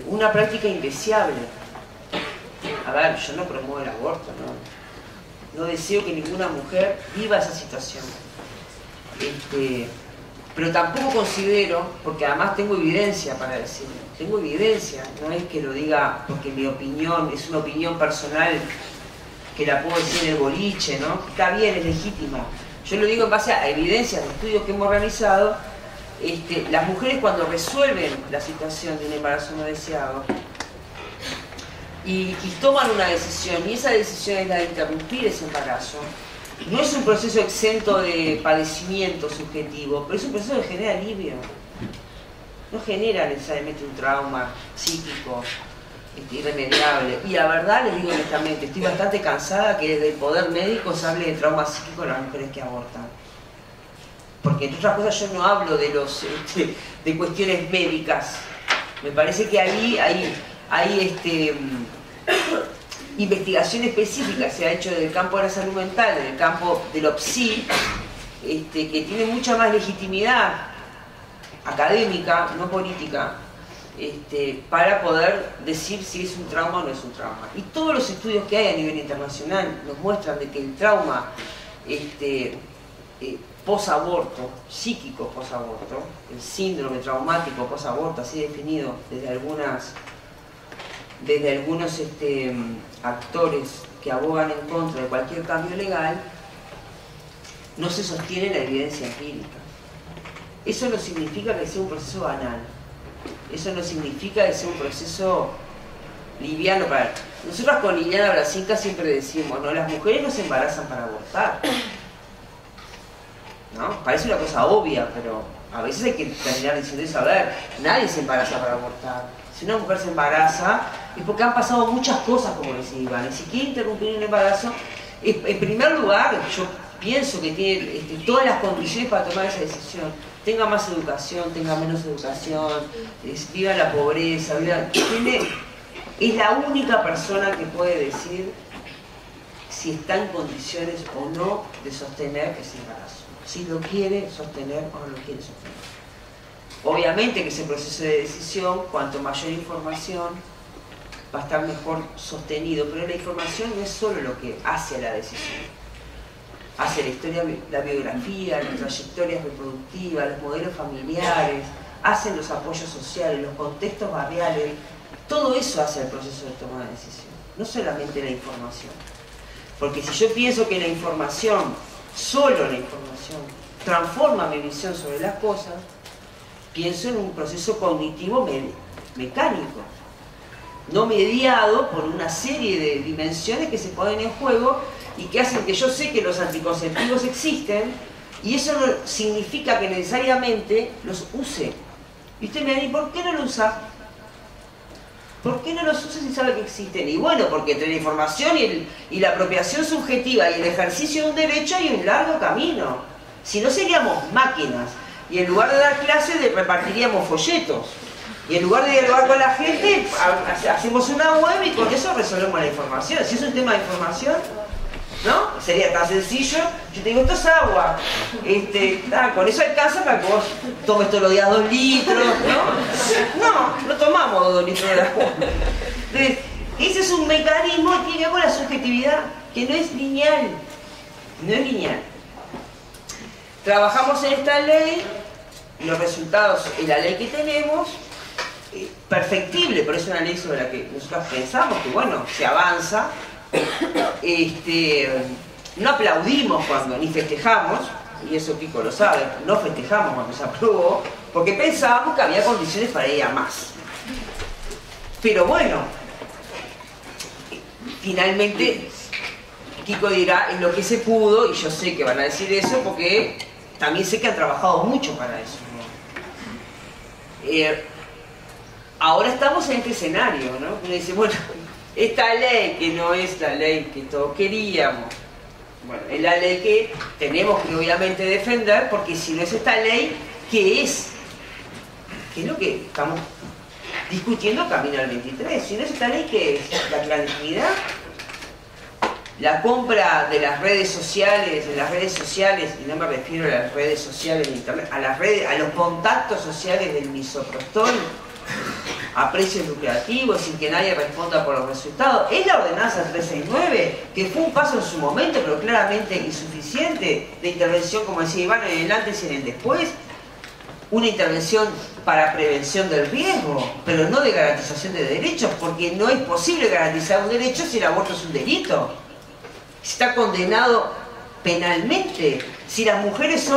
una práctica indeseable. A ver, yo no promuevo el aborto, no deseo que ninguna mujer viva esa situación. Pero tampoco considero, porque además tengo evidencia para decirlo, tengo evidencia, no es que lo diga porque mi opinión es una opinión personal que la puedo decir en el boliche, ¿no? Está bien, es legítima. Yo lo digo en base a evidencias de estudios que hemos realizado. Las mujeres cuando resuelven la situación de un embarazo no deseado y toman una decisión, y esa decisión es la de interrumpir ese embarazo, no es un proceso exento de padecimiento subjetivo, pero es un proceso que genera alivio. No genera necesariamente un trauma psíquico irremediable. Y la verdad, les digo honestamente, estoy bastante cansada que desde el poder médico se hable de trauma psíquico en las mujeres que abortan. Porque entre otras cosas yo no hablo de de cuestiones médicas. Me parece que ahí hay investigación específica se ha hecho del campo de la salud mental, del campo de lo psi, que tiene mucha más legitimidad académica, no política, para poder decir si es un trauma o no es un trauma. Y todos los estudios que hay a nivel internacional nos muestran de que el trauma posaborto, psíquico posaborto, el síndrome traumático posaborto, así definido desde algunos actores que abogan en contra de cualquier cambio legal, no se sostiene la evidencia empírica. Eso no significa que sea un proceso banal. Eso no significa que sea un proceso liviano para... Nosotras con Liliana Brasinca siempre decimos, ¿no? Las mujeres no se embarazan para abortar, ¿no? Parece una cosa obvia, pero a veces hay que terminar diciendo eso. A ver, nadie se embaraza para abortar. Si una mujer se embaraza es porque han pasado muchas cosas, como decía Iván. Y si quiere interrumpir un embarazo, en primer lugar, yo pienso que tiene todas las condiciones para tomar esa decisión. Tenga más educación, tenga menos educación, viva la pobreza, es la única persona que puede decir si está en condiciones o no de sostener ese embarazo. Si lo quiere sostener o no lo quiere sostener. Obviamente que ese proceso de decisión, cuanto mayor información, va a estar mejor sostenido, pero la información no es solo lo que hace la decisión. Hace la historia, la biografía, las trayectorias reproductivas, los modelos familiares, hacen los apoyos sociales, los contextos barriales, todo eso hace el proceso de toma de decisión, no solamente la información. Porque si yo pienso que la información, solo la información, transforma mi visión sobre las cosas, pienso en un proceso cognitivo mecánico, no mediado por una serie de dimensiones que se ponen en juego y que hacen que yo sé que los anticonceptivos existen, y eso no significa que necesariamente los use. Y usted me dice, ¿y por qué no los usa? ¿Por qué no los usa si sabe que existen? Y bueno, porque entre la información y la apropiación subjetiva y el ejercicio de un derecho hay un largo camino. Si no, seríamos máquinas. Y en lugar de dar clases, repartiríamos folletos. Y en lugar de dialogar con la gente, hacemos una web y con eso resolvemos la información. Si es un tema de información, ¿no? Sería tan sencillo. Yo te digo, esto es agua. Con eso alcanza para que vos tomes todos los días 2 litros, ¿no? No tomamos 2 litros de agua. Entonces, ese es un mecanismo que tiene que ver con la subjetividad, que no es lineal. No es lineal. Trabajamos en esta ley, los resultados en la ley que tenemos, perfectible, pero es una ley sobre la que nosotros pensamos que, bueno, se avanza. No aplaudimos cuando, ni festejamos, y eso Pico lo sabe, no festejamos cuando se aprobó, porque pensábamos que había condiciones para ir a más. Pero bueno, finalmente Kiko dirá en lo que se pudo, y yo sé que van a decir eso porque también sé que han trabajado mucho para eso, ¿no? Ahora estamos en este escenario, ¿no? Uno dice, bueno, esta ley que no es la ley que todos queríamos, bueno, es la ley que tenemos que obviamente defender, porque si no es esta ley, ¿qué es? ¿Qué es lo que estamos discutiendo camino al 23? Si no es esta ley, ¿qué es? ¿La clandestinidad? La compra de las redes sociales, y no me refiero a las redes sociales de internet, a los contactos sociales del misoprostol, a precios lucrativos, sin que nadie responda por los resultados. Es la ordenanza 369, que fue un paso en su momento, pero claramente insuficiente, de intervención, como decía Iván, en el antes y en el después. Una intervención para prevención del riesgo, pero no de garantización de derechos, porque no es posible garantizar un derecho si el aborto es un delito. Está condenado penalmente. Si las mujeres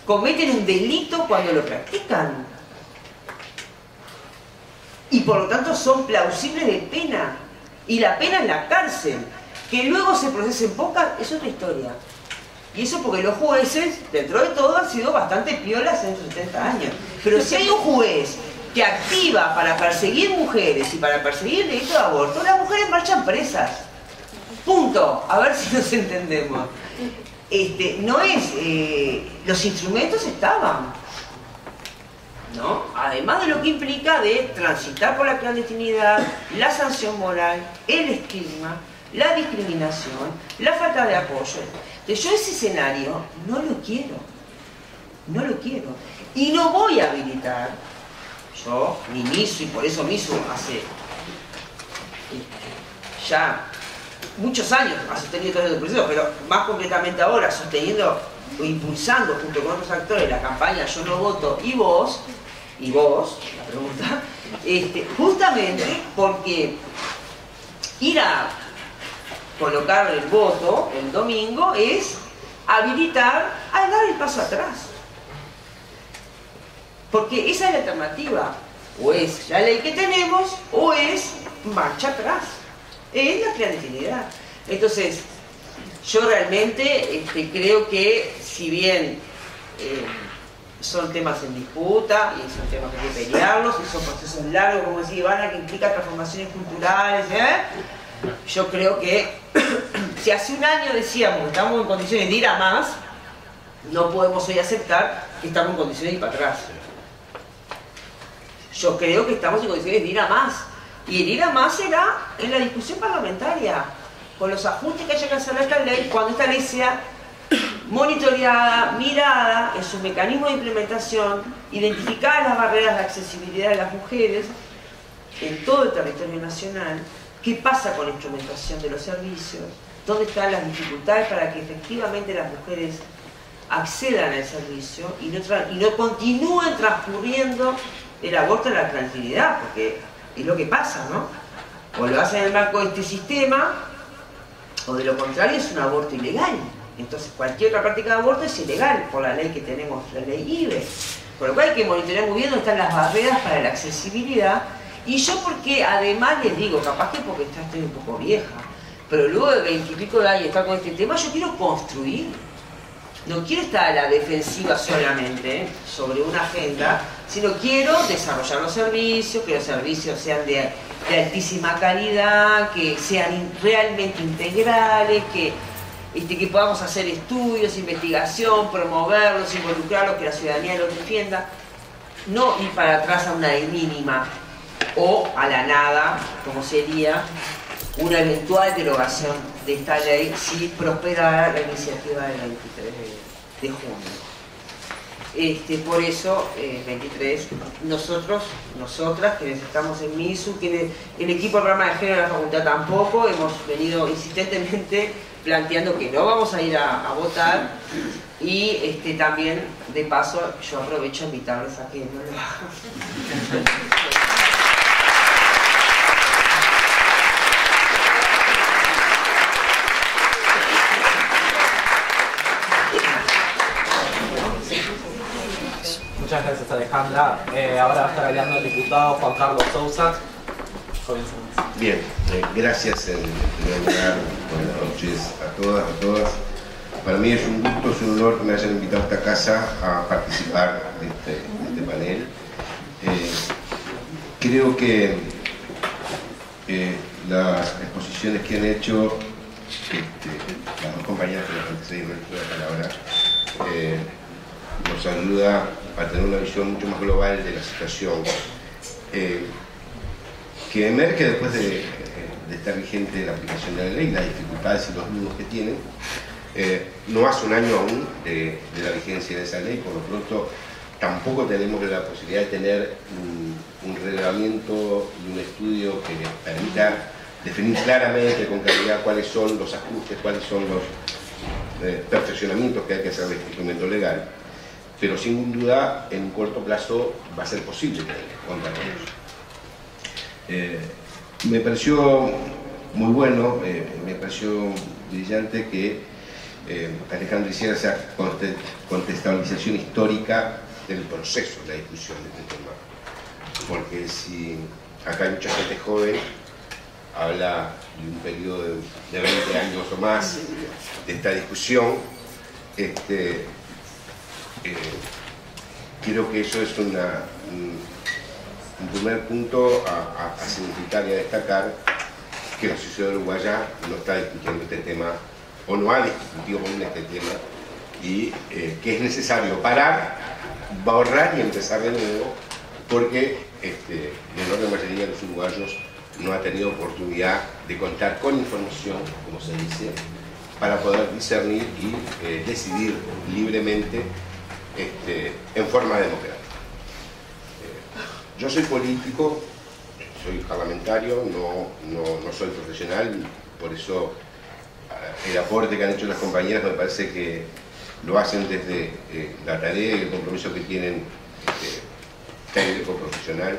cometen un delito cuando lo practican. Y por lo tanto son plausibles de pena. Y la pena es la cárcel. Que luego se procesen pocas es otra historia. Y eso porque los jueces, dentro de todo, han sido bastante piolas en sus 70 años. Pero si hay un juez que activa para perseguir mujeres y para perseguir el delito de aborto, las mujeres marchan presas. Punto. A ver si nos entendemos. No es... los instrumentos estaban, ¿no? Además de lo que implica de transitar por la clandestinidad, la sanción moral, el estigma, la discriminación, la falta de apoyo. Entonces yo ese escenario no lo quiero. No lo quiero. Y no voy a habilitar, yo, ni MISU, y por eso MISU hace ya muchos años ha sostenido todo el proceso, pero más concretamente ahora, sosteniendo o impulsando junto con otros actores la campaña Yo no voto y vos, la pregunta, justamente porque ir a colocar el voto el domingo es habilitar a dar el paso atrás. Porque esa es la alternativa. O es la ley que tenemos o es marcha atrás. Es la clandestinidad. Entonces, yo realmente creo que si bien son temas en disputa y son temas que hay que pelearlos y son procesos largos, como decía Ivana, que implican transformaciones culturales, yo creo que si hace un año decíamos que estamos en condiciones de ir a más, no podemos hoy aceptar que estamos en condiciones de ir para atrás. Yo creo que estamos en condiciones de ir a más. Y el ir a más será en la discusión parlamentaria, con los ajustes que haya que hacer a esta ley, cuando esta ley sea monitoreada, mirada en su mecanismo de implementación, identificar las barreras de accesibilidad de las mujeres en todo el territorio nacional, qué pasa con la instrumentación de los servicios, dónde están las dificultades para que efectivamente las mujeres accedan al servicio y no continúen transcurriendo el aborto en la clandestinidad, porque es lo que pasa, ¿no? O lo hacen en el marco de este sistema, o de lo contrario es un aborto ilegal. Entonces cualquier otra práctica de aborto es ilegal por la ley que tenemos, la ley IBE. Por lo cual hay que monitorear muy bien dónde están las barreras para la accesibilidad. Y yo porque además les digo, capaz que porque estoy un poco vieja, pero luego de 20 y pico de años estar con este tema, yo quiero construir. No quiero estar a la defensiva solamente sobre una agenda, sino quiero desarrollar los servicios, que los servicios sean de altísima calidad, que sean realmente integrales, que podamos hacer estudios, investigación, promoverlos, involucrarlos, que la ciudadanía los defienda. No ir para atrás a una mínima o a la nada, como sería una eventual derogación de esta ley si prosperara la iniciativa del 23 de junio. Por eso, 23, nosotras, quienes estamos en MISU, el equipo del programa de género de la facultad tampoco, hemos venido insistentemente planteando que no vamos a ir a votar, y también, de paso, yo aprovecho a invitarles a que no lo hagan. Muchas gracias, Alejandra. Ahora va a estar hablando el diputado Juan Carlos Sousa. Comenzamos. Bien, gracias en primer lugar. Buenas noches a todas. Para mí es un gusto, es un honor que me hayan invitado a esta casa a participar de este panel. Creo que las exposiciones que han hecho las dos compañeras que les antecedieron la palabra nos ayuda a tener una visión mucho más global de la situación que emerge después de estar vigente la aplicación de la ley, las dificultades y los nudos que tienen. No hace un año aún de la vigencia de esa ley, por lo pronto tampoco tenemos la posibilidad de tener un reglamento y un estudio que permita definir claramente, con claridad, cuáles son los ajustes, cuáles son los perfeccionamientos que hay que hacer de este instrumento legal. Pero sin duda, en un corto plazo va a ser posible contar con eso. Me pareció muy bueno, me pareció brillante que Alejandro hiciera esa contextualización histórica del proceso de la discusión de este tema. Porque si acá hay mucha gente joven, habla de un periodo de 20 años o más de esta discusión, creo que eso es un primer punto a significar y a destacar, que la sociedad uruguaya no está discutiendo este tema, o no ha discutido con este tema, y que es necesario parar, borrar y empezar de nuevo, porque la enorme mayoría de los uruguayos no ha tenido oportunidad de contar con información, como se dice, para poder discernir y decidir libremente en forma democrática. Yo soy político, soy parlamentario, no soy profesional, por eso el aporte que han hecho las compañeras me parece que lo hacen desde la tarea y el compromiso que tienen técnico profesional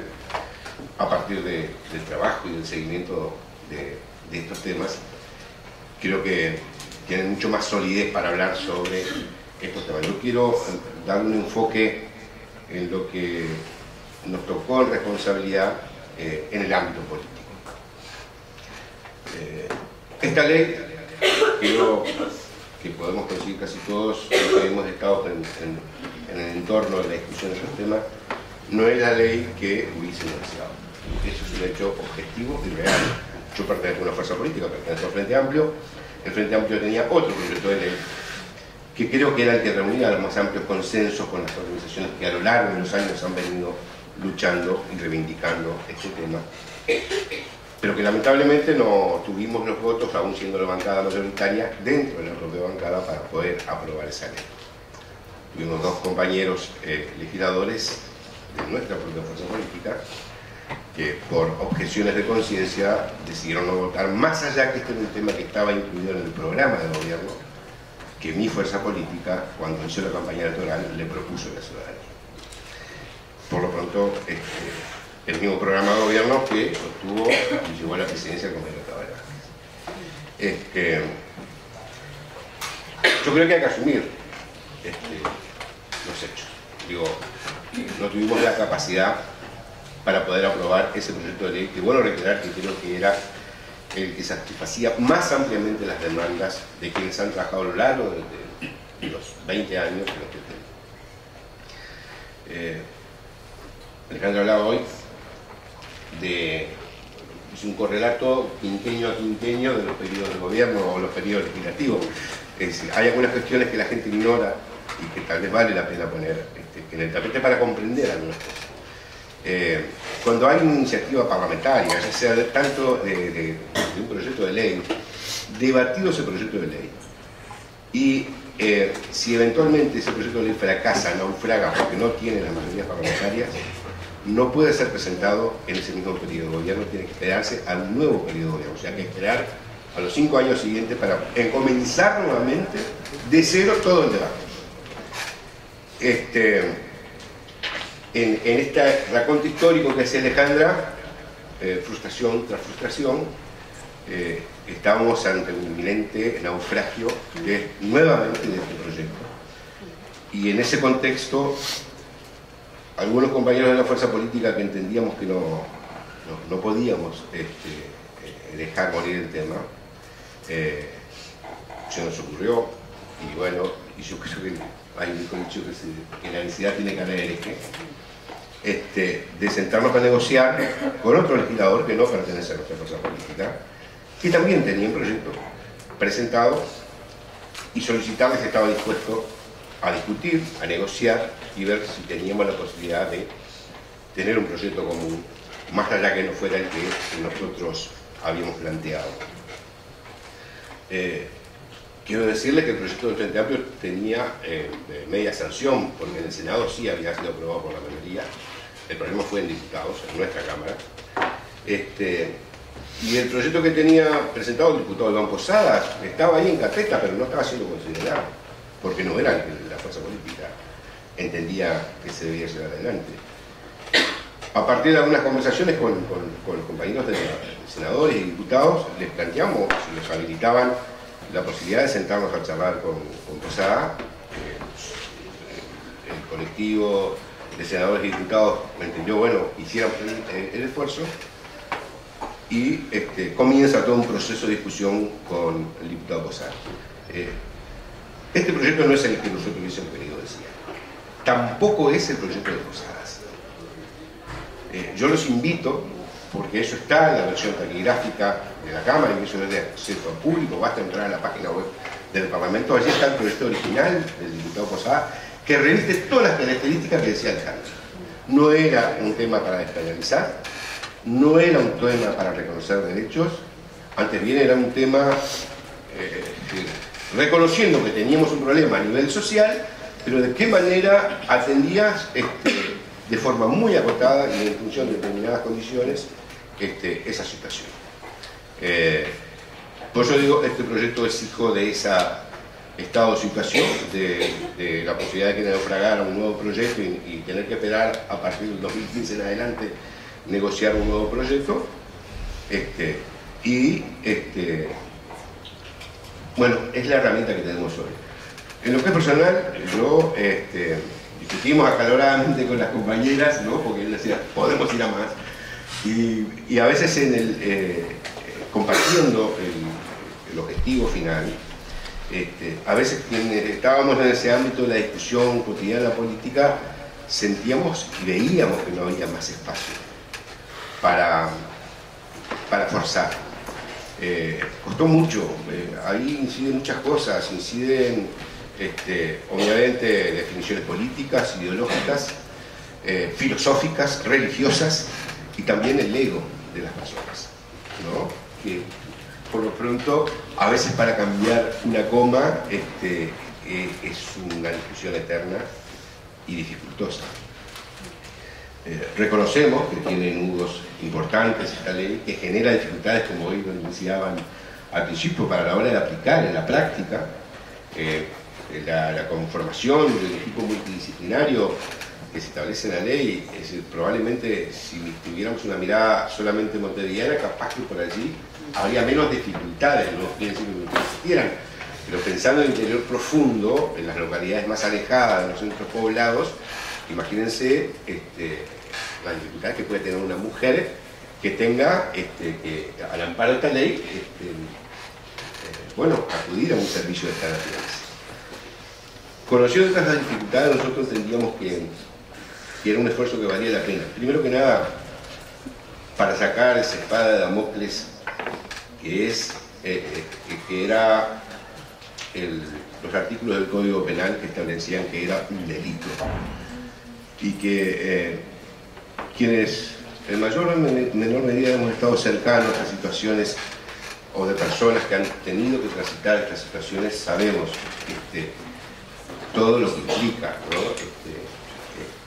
a partir del trabajo y del seguimiento de estos temas. Creo que tienen mucho más solidez para hablar sobre estos temas. Yo quiero dar un enfoque en lo que nos tocó en responsabilidad en el ámbito político. Esta ley, creo que podemos conseguir casi todos los que hemos estado en el entorno de la discusión de estos temas, no es la ley que hubiésemos deseado. Eso es un hecho objetivo y real. Yo pertenezco a una fuerza política, pertenezco al Frente Amplio. El Frente Amplio tenía otro proyecto de ley que creo que era el que reunía los más amplios consensos con las organizaciones que a lo largo de los años han venido luchando y reivindicando este tema, pero que lamentablemente no tuvimos los votos, aún siendo la bancada mayoritaria, dentro de la propia bancada para poder aprobar esa ley. Tuvimos dos compañeros legisladores de nuestra propia fuerza política que por objeciones de conciencia decidieron no votar, más allá que este era un tema que estaba incluido en el programa de gobierno que mi fuerza política, cuando hizo la campaña electoral, le propuso a la ciudadanía. Por lo pronto, el mismo programa de gobierno que obtuvo y llevó a la presidencia con Mario Tabaré. Yo creo que hay que asumir los hechos. Digo, no tuvimos la capacidad para poder aprobar ese proyecto de ley, que bueno recordar que creo que era el que satisfacía más ampliamente las demandas de quienes han trabajado a lo largo de los 20 años en este tema. Alejandro hablaba hoy de un correlato quinquenio a quinquenio de los periodos de gobierno o los periodos legislativos. Es decir, hay algunas cuestiones que la gente ignora y que tal vez vale la pena poner en el tapete para comprender algunas cosas. cuando hay una iniciativa parlamentaria, ya sea tanto de un proyecto de ley, debatido ese proyecto de ley, y si eventualmente ese proyecto de ley fracasa, naufraga porque no tiene las mayorías parlamentarias, no puede ser presentado en ese mismo periodo de gobierno, tiene que esperarse al nuevo periodo de gobierno, o sea, hay que esperar a los 5 años siguientes para comenzar nuevamente de cero todo el debate. En este raconto histórico que hace Alejandra, frustración tras frustración, estábamos ante un inminente naufragio nuevamente de este proyecto. Y en ese contexto, algunos compañeros de la fuerza política que entendíamos que no podíamos dejar morir el tema, se nos ocurrió, y bueno, y yo creo que hay un dicho que la necesidad tiene que haber hereje, de sentarnos a negociar con otro legislador que no pertenece a nuestra fuerza política, que también tenía un proyecto presentado, y solicitarles si estaba dispuesto a discutir, a negociar y ver si teníamos la posibilidad de tener un proyecto común, más allá que no fuera el que nosotros habíamos planteado. Quiero decirles que el proyecto del Frente Amplio tenía media sanción, porque en el Senado sí había sido aprobado por la mayoría. El problema fue en diputados, en nuestra Cámara. Y el proyecto que tenía presentado el diputado Iván Posadas estaba ahí en carpeta, pero no estaba siendo considerado, porque no era el que la fuerza política entendía que se debía llevar adelante. A partir de algunas conversaciones con los compañeros de senadores y diputados, les planteamos si nos habilitaban la posibilidad de sentarnos a charlar con Posada. El colectivo de senadores y diputados entendió, bueno, hicieron el esfuerzo, y comienza todo un proceso de discusión con el diputado Posada. Este proyecto no es el que nosotros hubiésemos querido decir, tampoco es el proyecto de Posadas. Yo los invito, porque eso está en la versión taquigráfica de la Cámara, y eso es de acceso público, basta entrar a la página web del Parlamento, allí está el proyecto original del diputado Posada, que reviste todas las características que decía Alejandra. No era un tema para despenalizar, no era un tema para reconocer derechos, antes bien era un tema reconociendo que teníamos un problema a nivel social, pero de qué manera atendías de forma muy acotada y en función de determinadas condiciones esa situación. Por eso digo, este proyecto es hijo de esa estado de situación, de la posibilidad de que naufragara un nuevo proyecto y tener que esperar a partir del 2015 en adelante negociar un nuevo proyecto. Bueno, es la herramienta que tenemos hoy. En lo que es personal, yo discutimos acaloradamente con las compañeras, ¿no? Porque él decía, podemos ir a más, y a veces compartiendo el objetivo final, a veces quienes estábamos en ese ámbito de la discusión cotidiana política sentíamos y veíamos que no había más espacio para forzar. Costó mucho, ahí inciden muchas cosas, inciden obviamente definiciones políticas, ideológicas, filosóficas, religiosas, y también el ego de las personas, ¿no? Que por lo pronto a veces para cambiar una coma es una discusión eterna y dificultosa. Reconocemos que tiene nudos importantes esta ley, que genera dificultades, como hoy lo iniciaban al principio, para la hora de aplicar en la práctica. La conformación del equipo multidisciplinario que se establece en la ley, es decir, probablemente si tuviéramos una mirada solamente montevideana, capaz que por allí habría menos dificultades, no quiere decir que no existieran, pero pensando en el interior profundo, en las localidades más alejadas de los centros poblados, imagínense la dificultad que puede tener una mujer que tenga, que al amparo de esta ley, bueno, acudir a un servicio de esta naturaleza. Conociendo estas dificultades, nosotros entendíamos que era un esfuerzo que valía la pena. Primero que nada, para sacar esa espada de Damocles, que era los artículos del Código Penal que establecían que era un delito, y que quienes en mayor o menor medida hemos estado cercanos a situaciones o de personas que han tenido que transitar estas situaciones, sabemos todo lo que implica, ¿no?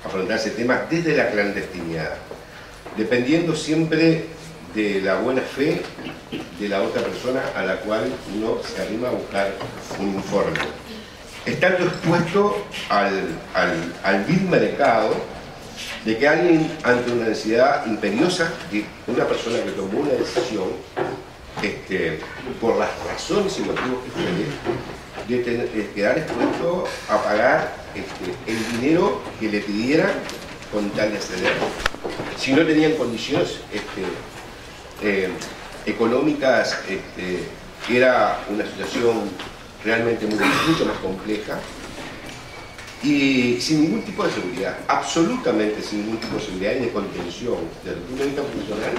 Afrontar ese tema desde la clandestinidad, dependiendo siempre de la buena fe de la otra persona a la cual uno se arrima a buscar un informe. Estando expuesto al vil mercado de que alguien ante una necesidad imperiosa, de una persona que tomó una decisión, por las razones y motivos que fuere, de quedar expuesto a pagar el dinero que le pidieran con tal de acceder. Si no tenían condiciones económicas, era una situación realmente mucho más compleja y sin ningún tipo de seguridad, absolutamente sin ningún tipo de seguridad y de contención desde el punto de vista profesional,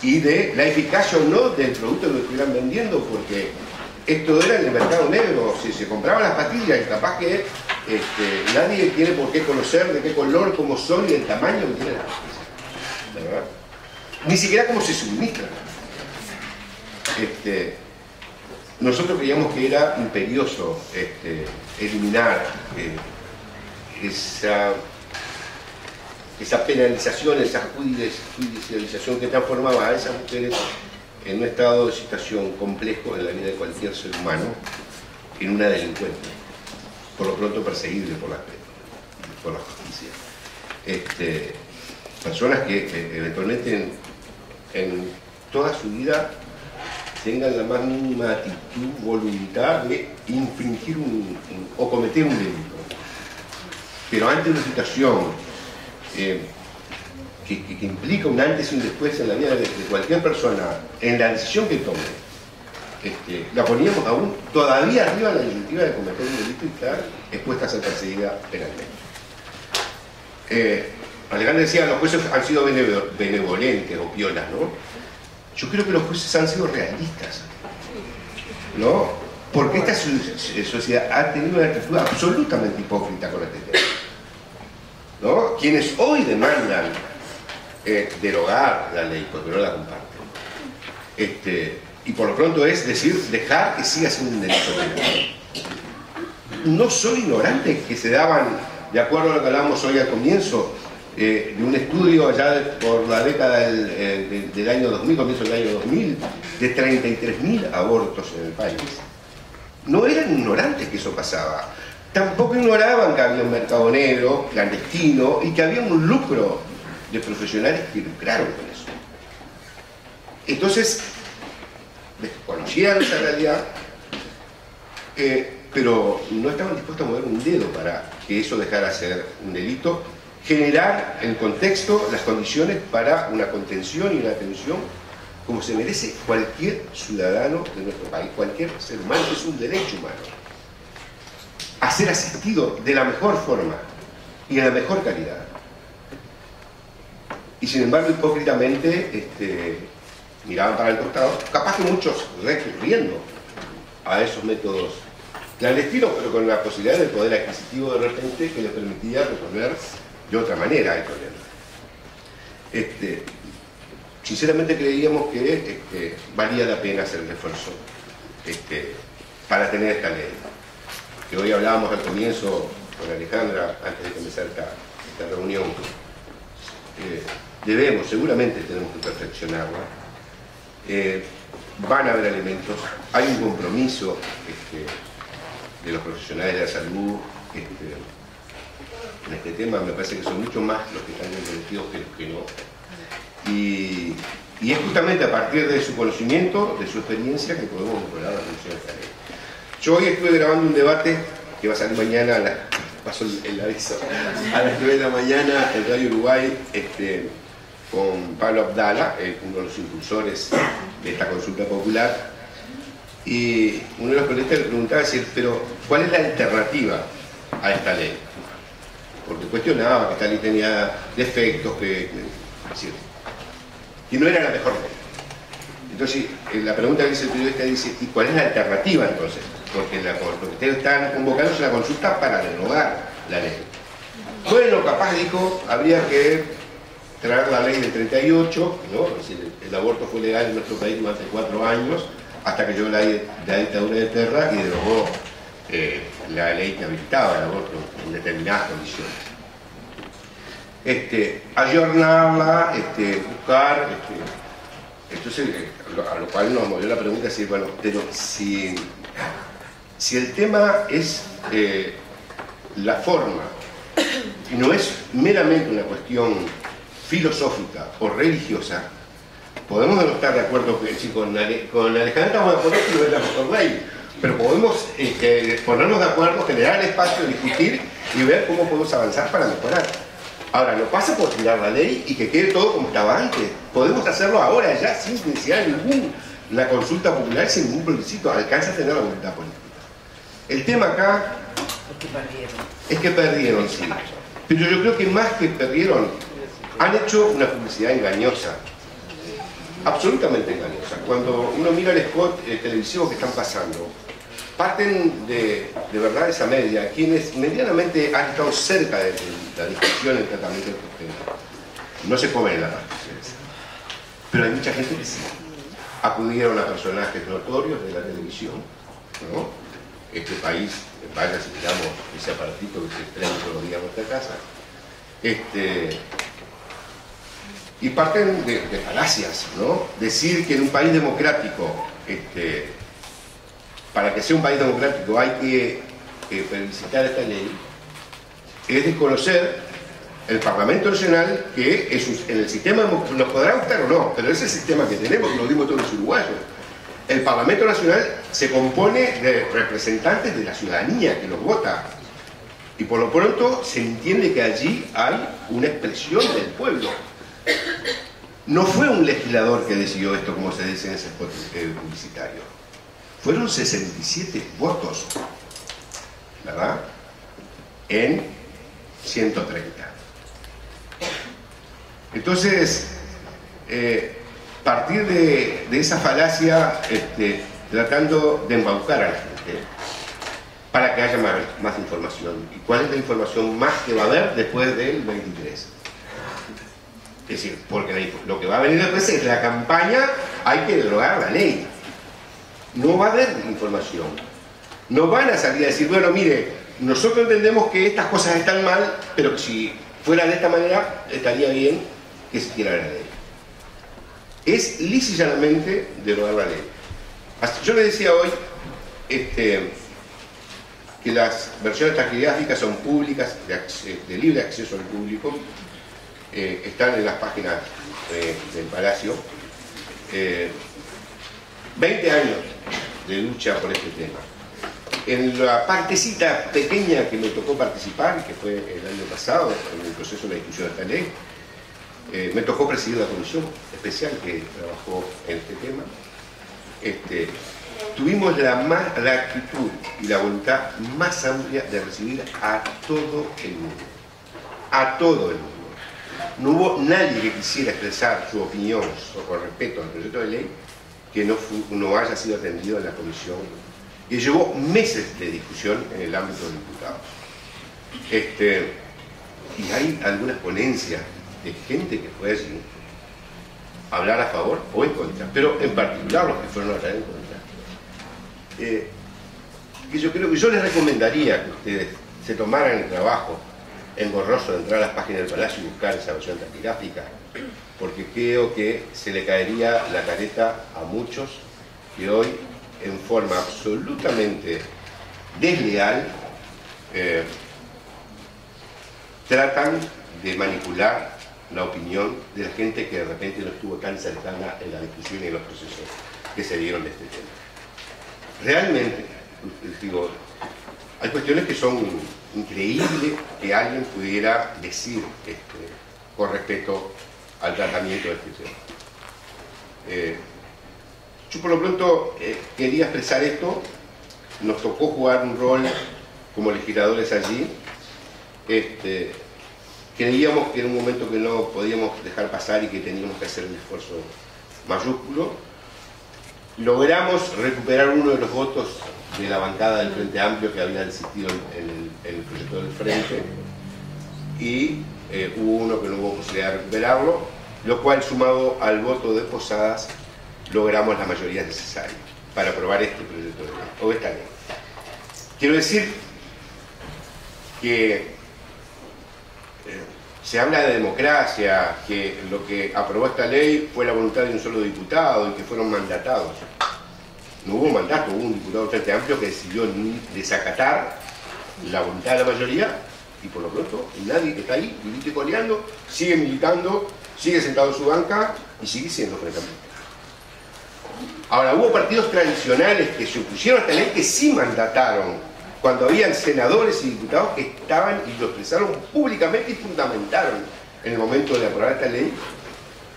y de la eficacia o no del producto que lo estuvieran vendiendo, porque esto era en el mercado negro. Si se compraban las pastillas y capaz que nadie tiene por qué conocer de qué color, cómo son y el tamaño que tiene las pastillas, ¿verdad? Ni siquiera cómo se suministran. Nosotros creíamos que era imperioso eliminar esa penalización, esa judicialización que transformaba a esas mujeres en un estado de situación complejo en la vida de cualquier ser humano, en una delincuente, por lo pronto perseguible por la justicia. Personas que eventualmente en toda su vida tengan la más mínima actitud, voluntad de infringir o cometer un delito. Pero ante una situación que implica un antes y un después en la vida de cualquier persona, en la decisión que tome, la poníamos aún todavía arriba de la disyuntiva de cometer un delito y estar expuesta a ser perseguida penalmente. Alejandra decía, los jueces han sido benevolentes o piolas, ¿no? Yo creo que los jueces han sido realistas, ¿no? Porque esta sociedad ha tenido una actitud absolutamente hipócrita con este tema, ¿no? Quienes hoy demandan derogar la ley porque no la comparten, y por lo pronto es decir, dejar que siga siendo un delito penal. No son ignorantes que se daban, de acuerdo a lo que hablábamos hoy al comienzo, de un estudio allá por la década del año 2000, comienzo del año 2000, de 33.000 abortos en el país. No eran ignorantes que eso pasaba. Tampoco ignoraban que había un mercado negro, clandestino, y que había un lucro de profesionales que lucraron con eso. Entonces, desconocían esa realidad, pero no estaban dispuestos a mover un dedo para que eso dejara de ser un delito, generar el contexto, las condiciones para una contención y una atención como se merece cualquier ciudadano de nuestro país, cualquier ser humano. Es un derecho humano a ser asistido de la mejor forma y en la mejor calidad. Y sin embargo, hipócritamente miraban para el costado, capaz que muchos recurriendo a esos métodos clandestinos, pero con la posibilidad del poder adquisitivo de repente que les permitía resolver de otra manera el problema. Sinceramente creíamos que valía la pena hacer el esfuerzo para tener esta ley. Que hoy hablábamos al comienzo con Alejandra, antes de comenzar esta reunión. Seguramente tenemos que perfeccionarla. Van a haber elementos, hay un compromiso de los profesionales de la salud en este tema. Me parece que son mucho más los que están comprometidos que los que no. Y es justamente a partir de su conocimiento, de su experiencia, que podemos mejorar la función de esta ley. Yo hoy estuve grabando un debate que va a salir mañana, paso el aviso, a las 9 de la mañana en Radio Uruguay, con Pablo Abdala, uno de los impulsores de esta consulta popular. Y uno de los periodistas le preguntaba, pero ¿cuál es la alternativa a esta ley? Porque cuestionaba que esta ley tenía defectos, que no era la mejor ley. Entonces, la pregunta que dice el periodista dice, ¿y cuál es la alternativa entonces? Porque lo que ustedes están convocando es una consulta para derogar la ley. Bueno, capaz dijo, habría que traer la ley del 38, ¿no? Es decir, el aborto fue legal en nuestro país durante 4 años, hasta que llegó la dictadura de Terra y derogó la ley que habilitaba el aborto en determinadas condiciones. Ayornarla, buscar, entonces, a lo cual nos movió la pregunta, decir, bueno, pero si el tema es la forma, y no es meramente una cuestión filosófica o religiosa, podemos no estar de acuerdo con Alejandra, estamos de acuerdo que no es la mejor ley, pero podemos ponernos de acuerdo, generar el espacio, discutir y ver cómo podemos avanzar para mejorar. Ahora, no pasa por tirar la ley y que quede todo como estaba antes. Podemos hacerlo ahora ya sin iniciar ninguna consulta popular, sin ningún plebiscito. Alcanza a tener la voluntad política. El tema acá es que perdieron, sí. Pero yo creo que más que perdieron, han hecho una publicidad engañosa. Absolutamente engañosa. Cuando uno mira el spot televisivo que están pasando, parten de verdades a media. Quienes medianamente han estado cerca de la discusión y el tratamiento del tema no se comen en la discusión, pero hay mucha gente que sí. Acudieron a personajes notorios de la televisión, ¿no? Este país, vaya si miramos ese aparatito que se estrena todos los días en nuestra casa, y parten de falacias, ¿no? Decir que en un país democrático, para que sea un país democrático hay que felicitar esta ley, es desconocer el Parlamento Nacional, que en el sistema, nos podrá gustar o no, pero es el sistema que tenemos, lo dimos todos los uruguayos. El Parlamento Nacional se compone de representantes de la ciudadanía que los vota, y por lo pronto se entiende que allí hay una expresión del pueblo. No fue un legislador que decidió esto, como se dice en ese spot publicitario. Fueron 67 votos, ¿verdad? En 130. Entonces, partir de esa falacia, tratando de embaucar a la gente para que haya más información. ¿Y cuál es la información más que va a haber después del 23? Es decir, porque lo que va a venir después es la campaña, hay que derogar la ley. No va a haber información. No van a salir a decir, bueno, mire, nosotros entendemos que estas cosas están mal, pero que si fuera de esta manera, estaría bien que se tirara la ley. Es lisa y llanamente derogar la ley. Yo le decía hoy que las versiones taquigráficas son públicas, de libre acceso al público, están en las páginas del Palacio. 20 años de lucha por este tema. En la partecita pequeña que me tocó participar, que fue el año pasado, en el proceso de la discusión de esta ley, me tocó presidir la comisión especial que trabajó en este tema. Tuvimos la actitud y la voluntad más amplia de recibir a todo el mundo. A todo el mundo. No hubo nadie que quisiera expresar su opinión con respecto al proyecto de ley que no haya sido atendido en la comisión, y llevó meses de discusión en el ámbito de diputados. Y hay algunas ponencias de gente que fue allí a hablar a favor o en contra, pero en particular los que fueron a hablar en contra. Que yo creo que yo les recomendaría que ustedes se tomaran el trabajo engorroso de entrar a las páginas del Palacio y buscar esa versión taquigráfica, porque creo que se le caería la careta a muchos que hoy, en forma absolutamente desleal, tratan de manipular la opinión de la gente que de repente no estuvo tan cercana en la discusión y en los procesos que se dieron de este tema. Realmente, digo, hay cuestiones que son increíbles que alguien pudiera decir con respecto al tratamiento de este tema. Yo por lo pronto quería expresar esto. Nos tocó jugar un rol como legisladores allí. Creíamos que en un momento que no podíamos dejar pasar y que teníamos que hacer un esfuerzo mayúsculo. Logramos recuperar uno de los votos de la bancada del Frente Amplio que había desistido en el proyecto del Frente, y hubo uno que no hubo posibilidad de recuperarlo, lo cual, sumado al voto de Posadas, logramos la mayoría necesaria para aprobar este proyecto de ley, o esta ley. Quiero decir que se habla de democracia, que lo que aprobó esta ley fue la voluntad de un solo diputado y que fueron mandatados. No hubo mandato, hubo un diputado Frente Amplio que decidió desacatar la voluntad de la mayoría y por lo pronto nadie que está ahí, vivite coleando, sigue militando, sigue sentado en su banca y sigue siendo Frente Amplio. Ahora, hubo partidos tradicionales que se opusieron a esta ley que sí mandataron, cuando habían senadores y diputados que estaban y lo expresaron públicamente y fundamentaron en el momento de aprobar esta ley,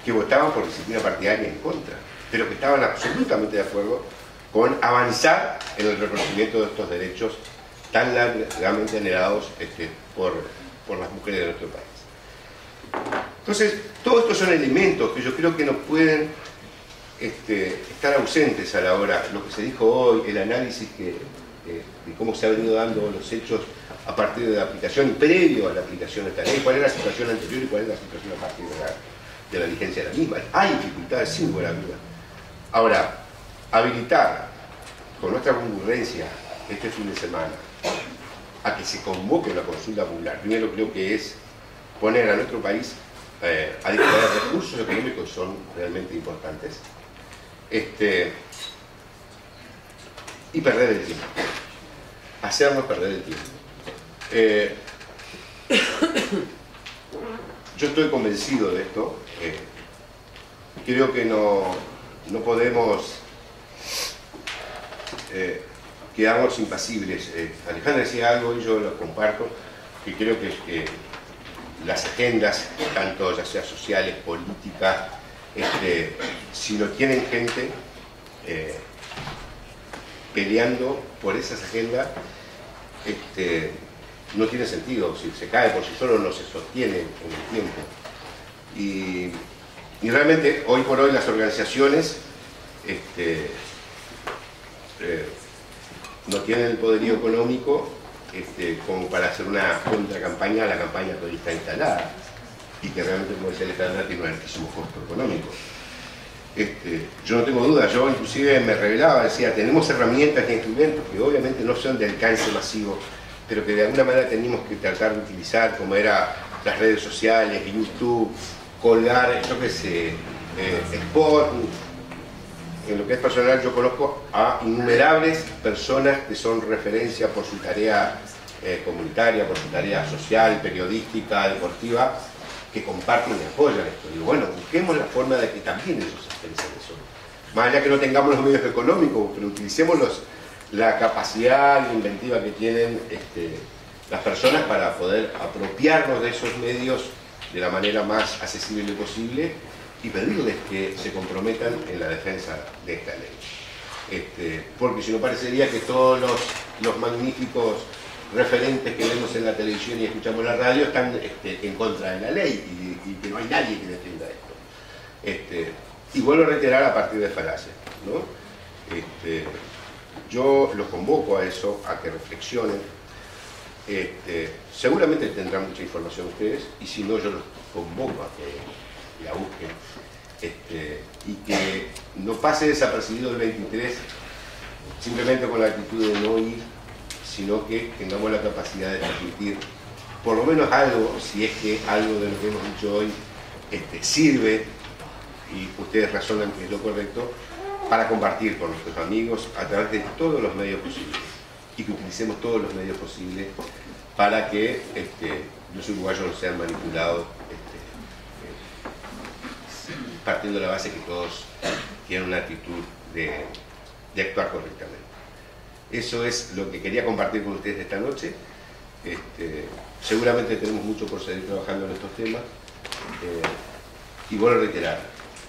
que votaban por disciplina partidaria en contra, pero que estaban absolutamente de acuerdo con avanzar en el reconocimiento de estos derechos tan largamente anhelados por las mujeres de nuestro país. Entonces, todos estos son elementos que yo creo que no pueden estar ausentes a la hora, lo que se dijo hoy, el análisis de cómo se han venido dando los hechos a partir de la aplicación y previo a la aplicación de esta ley, cuál es la situación anterior y cuál es la situación a partir de la vigencia de la misma. Hay dificultades sin lugar a duda. Ahora, habilitar con nuestra concurrencia este fin de semana a que se convoque una consulta popular, primero creo que es poner a nuestro país a disponer de recursos económicos que son realmente importantes, y perder el tiempo, hacernos perder el tiempo. Yo estoy convencido de esto, creo que no podemos quedarnos impasibles. Alejandra decía algo y yo lo comparto, que creo que las agendas, tanto ya sea sociales, políticas, si no tienen gente peleando por esas agendas, no tiene sentido. Si se cae por sí solo, no se sostiene en el tiempo. Y realmente, hoy por hoy, las organizaciones no tienen el poderío económico como para hacer una contracampaña a la campaña que hoy está instalada y que realmente, como decía Alejandra, tiene un altísimo costo económico. Yo no tengo duda, yo inclusive me revelaba, decía, tenemos herramientas e instrumentos que obviamente no son de alcance masivo, pero que de alguna manera tenemos que tratar de utilizar, como era las redes sociales, YouTube, colgar, yo qué sé, spot. En lo que es personal, yo conozco a innumerables personas que son referencia por su tarea comunitaria, por su tarea social, periodística, deportiva, que comparten y apoyan esto. Digo, bueno, busquemos la forma de que también ellos expresen eso. Más allá que no tengamos los medios económicos, pero utilicemos la capacidad, la inventiva que tienen las personas para poder apropiarnos de esos medios de la manera más accesible posible y pedirles que se comprometan en la defensa de esta ley. Porque si no parecería que todos los magníficos referentes que vemos en la televisión y escuchamos en la radio están en contra de la ley y que no hay nadie que defienda esto. Y vuelvo a reiterar a partir de falacias, ¿no? Yo los convoco a eso, a que reflexionen. Seguramente tendrán mucha información ustedes y si no, yo los convoco a que la busquen. Y que no pase desapercibido el 23 simplemente con la actitud de no ir, sino que tengamos la capacidad de transmitir por lo menos algo, si es que algo de lo que hemos dicho hoy sirve y ustedes razonan que es lo correcto, para compartir con nuestros amigos a través de todos los medios posibles y que utilicemos todos los medios posibles para que los uruguayos no sean manipulados partiendo de la base que todos tienen una actitud de actuar correctamente. Eso es lo que quería compartir con ustedes esta noche. Seguramente tenemos mucho por seguir trabajando en estos temas. Y vuelvo a reiterar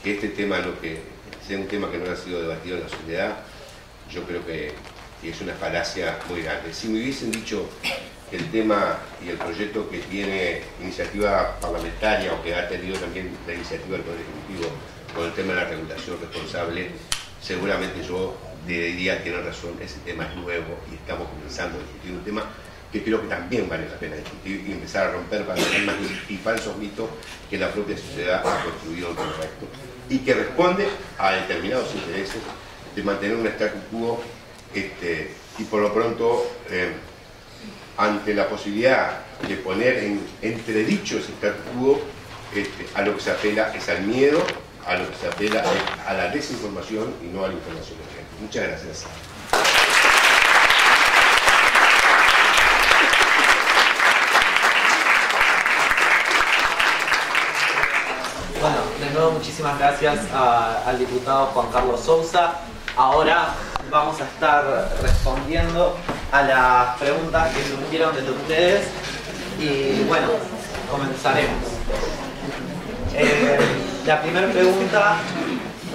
que este tema, lo que sea un tema que no ha sido debatido en la sociedad, yo creo que es una falacia muy grande. Si me hubiesen dicho que el tema y el proyecto que tiene iniciativa parlamentaria o que ha tenido también la iniciativa del Poder Ejecutivo con el tema de la regulación responsable, seguramente yo diría que tiene razón, ese tema es nuevo y estamos comenzando a discutir un tema que creo que también vale la pena discutir y empezar a romper paradigmas y falsos mitos que la propia sociedad ha construido con respecto y que responde a determinados intereses de mantener un status quo y por lo pronto ante la posibilidad de poner en entredicho ese status quo, a lo que se apela es al miedo, a lo que se apela es a la desinformación y no a la información. Muchas gracias. Bueno, de nuevo muchísimas gracias al diputado Juan Carlos Sousa. Ahora vamos a estar respondiendo a las preguntas que surgieron desde ustedes y bueno, comenzaremos. La primera pregunta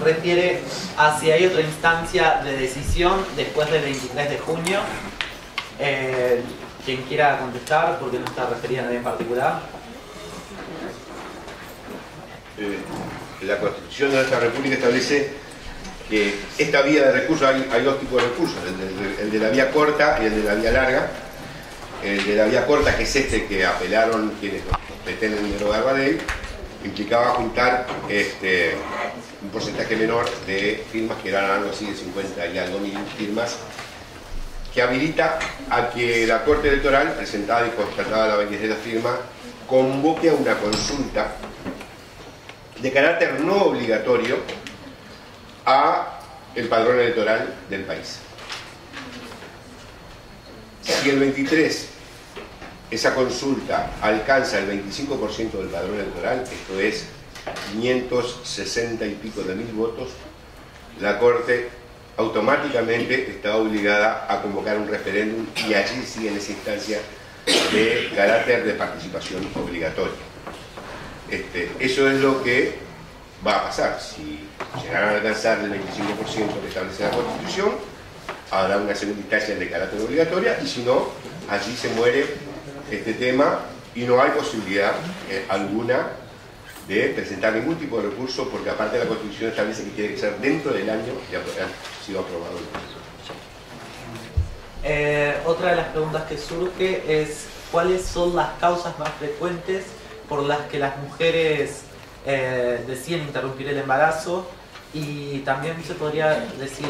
refiere a si hay otra instancia de decisión después del 23 de junio. Quien quiera contestar, porque no está referida a nadie en particular. La Constitución de nuestra República establece que esta vía de recursos, hay dos tipos de recursos, el de la vía corta y el de la vía larga. El de la vía corta, que es que apelaron quienes pretenden derogar la ley, implicaba juntar un porcentaje menor de firmas, que eran algo así de 50 y algo mil firmas, que habilita a que la Corte Electoral, presentada y constatada la validez de la firma, convoque a una consulta de carácter no obligatorio a el padrón electoral del país. Si el 23 esa consulta alcanza el 25% del padrón electoral, esto es 560 y pico de mil votos, la Corte automáticamente está obligada a convocar un referéndum y allí sigue en esa instancia de carácter de participación obligatoria. Eso es lo que va a pasar. Si llegaran a alcanzar el 25% que establece la Constitución, habrá una segunda instancia de carácter obligatoria, y si no, allí se muere este tema y no hay posibilidad alguna de presentar ningún tipo de recurso, porque aparte la Constitución establece que tiene que ser dentro del año de haber sido aprobado el proceso. Otra de las preguntas que surge es ¿cuáles son las causas más frecuentes por las que las mujeres deciden interrumpir el embarazo? Y también se podría decir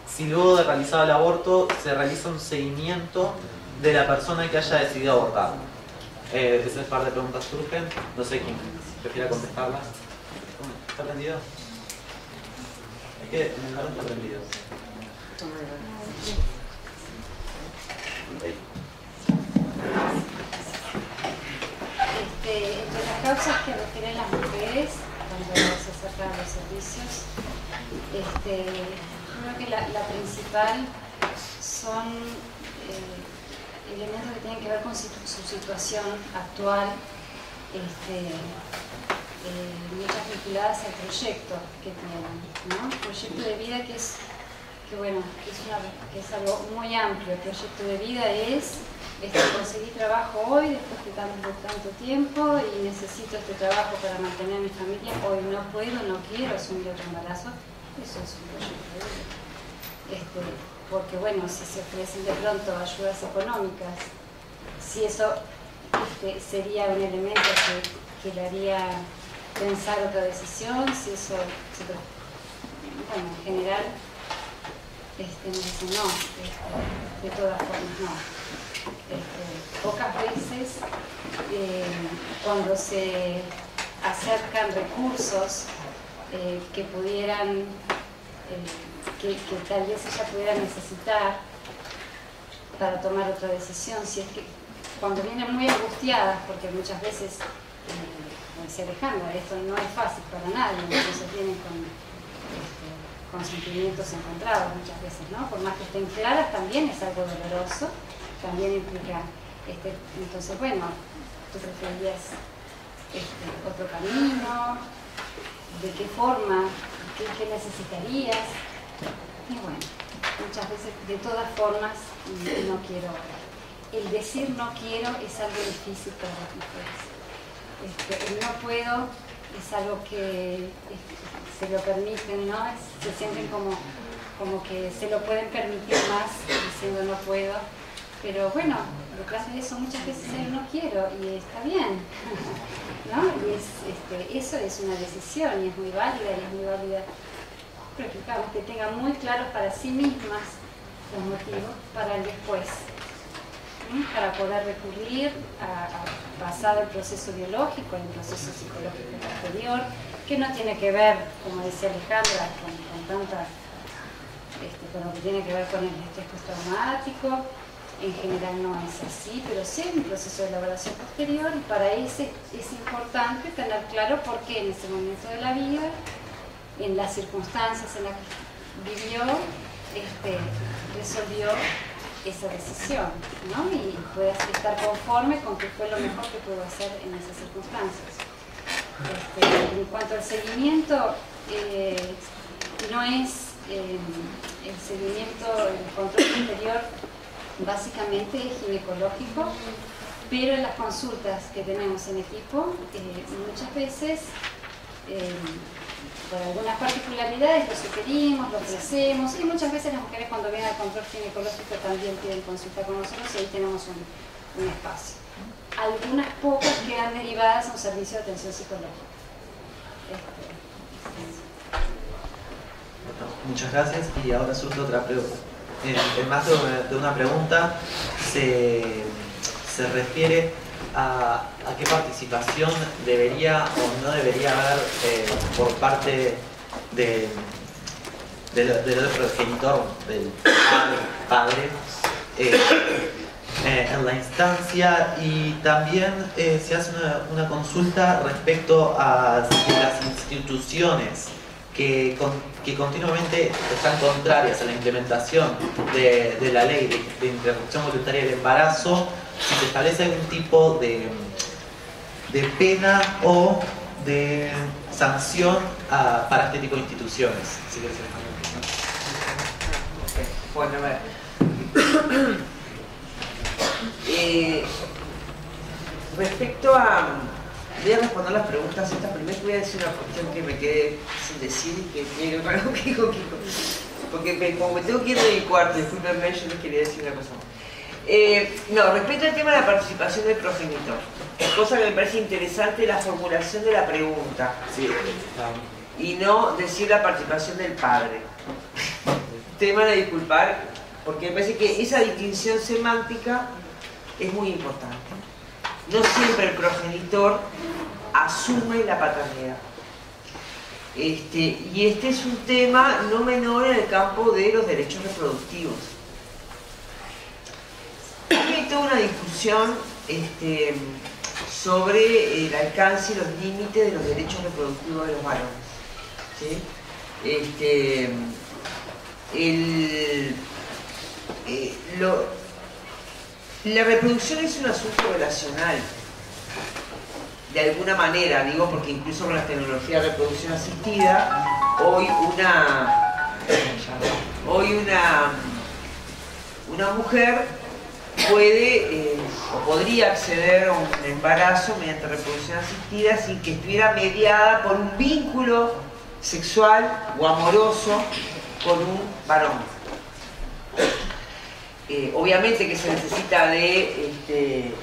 si luego de realizado el aborto se realiza un seguimiento de la persona que haya decidido abortar. Esas par de preguntas surgen. No sé quién prefiera contestarlas. ¿Está prendido? Es que en el lado está prendido. Entre las causas que refieren las mujeres cuando se acercan a los servicios, creo que la principal son elementos que tienen que ver con su situación actual, muchas vinculadas al proyecto que tienen, ¿no? Proyecto de vida que es algo muy amplio. El proyecto de vida es conseguir trabajo hoy después de tanto tiempo y necesito este trabajo para mantener a mi familia, hoy no puedo, no quiero asumir otro embarazo. Eso es un proyecto de vida. Porque bueno, si se ofrecen de pronto ayudas económicas, si eso sería un elemento que le haría pensar otra decisión, si eso, bueno, en general, me dicen no, de todas formas no. Pocas veces cuando se acercan recursos que pudieran, que tal vez ella pudiera necesitar para tomar otra decisión, si es que cuando vienen muy angustiadas, porque muchas veces, como decía Alejandra, esto no es fácil para nadie, entonces vienen con sentimientos encontrados muchas veces, ¿no? Por más que estén claras, también es algo doloroso, también implica, entonces bueno, tú preferirías otro camino, de qué forma, qué necesitarías, y bueno, muchas veces de todas formas no quiero. El decir no quiero es algo difícil para las mujeres. El no puedo es algo que se lo permiten, ¿no? Se sienten como que se lo pueden permitir más diciendo no puedo. Pero bueno, detrás de eso muchas veces hay un no quiero y está bien, ¿no? Y eso es una decisión y es muy válida pero que tengan muy claros para sí mismas los motivos para el después, ¿sí? Para poder recurrir basado el proceso biológico, el proceso psicológico posterior, que no tiene que ver, como decía Alejandra, con lo que tiene que ver con el estrés postraumático. En general no es así, pero sí hay un proceso de elaboración posterior y para ese es importante tener claro por qué en ese momento de la vida, en las circunstancias en las que vivió, resolvió esa decisión, ¿no? Y puedas estar conforme con que fue lo mejor que pudo hacer en esas circunstancias. En cuanto al seguimiento, no es el seguimiento, el control posterior básicamente es ginecológico, pero en las consultas que tenemos en equipo, muchas veces, por algunas particularidades, lo sugerimos, lo ofrecemos, y muchas veces las mujeres cuando vienen al control ginecológico también piden consulta con nosotros y ahí tenemos un espacio. Algunas pocas quedan derivadas a un servicio de atención psicológica. Muchas gracias y ahora surge otra pregunta. En más de una pregunta se refiere a qué participación debería o no debería haber por parte del progenitor, del padre en la instancia, y también se hace una consulta respecto a las instituciones que continuamente están contrarias a la implementación de la ley de interrupción voluntaria del embarazo, si se establece algún tipo de pena o de sanción para este tipo de instituciones. Si quieres, bueno, a ver. Respecto a... Voy a responder las preguntas estas. Primero voy a decir una cuestión que me quedé sin decir y que tiene que ver con algo que dijo Kiko. Porque como me tengo que ir de mi cuarto, discúlpenme, yo les quería decir una cosa más. No, respecto al tema de la participación del progenitor, cosa que me parece interesante la formulación de la pregunta. Sí. Y no decir la participación del padre. Ustedes van a disculpar, porque me parece que esa distinción semántica es muy importante. No siempre el progenitor asume la paternidad. Y este es un tema no menor en el campo de los derechos reproductivos. Hay toda una discusión sobre el alcance y los límites de los derechos reproductivos de los varones, ¿sí? La reproducción es un asunto relacional, de alguna manera, digo, porque incluso con la tecnología de reproducción asistida, hoy una mujer puede o podría acceder a un embarazo mediante reproducción asistida sin que estuviera mediada por un vínculo sexual o amoroso con un varón. Obviamente que se necesita de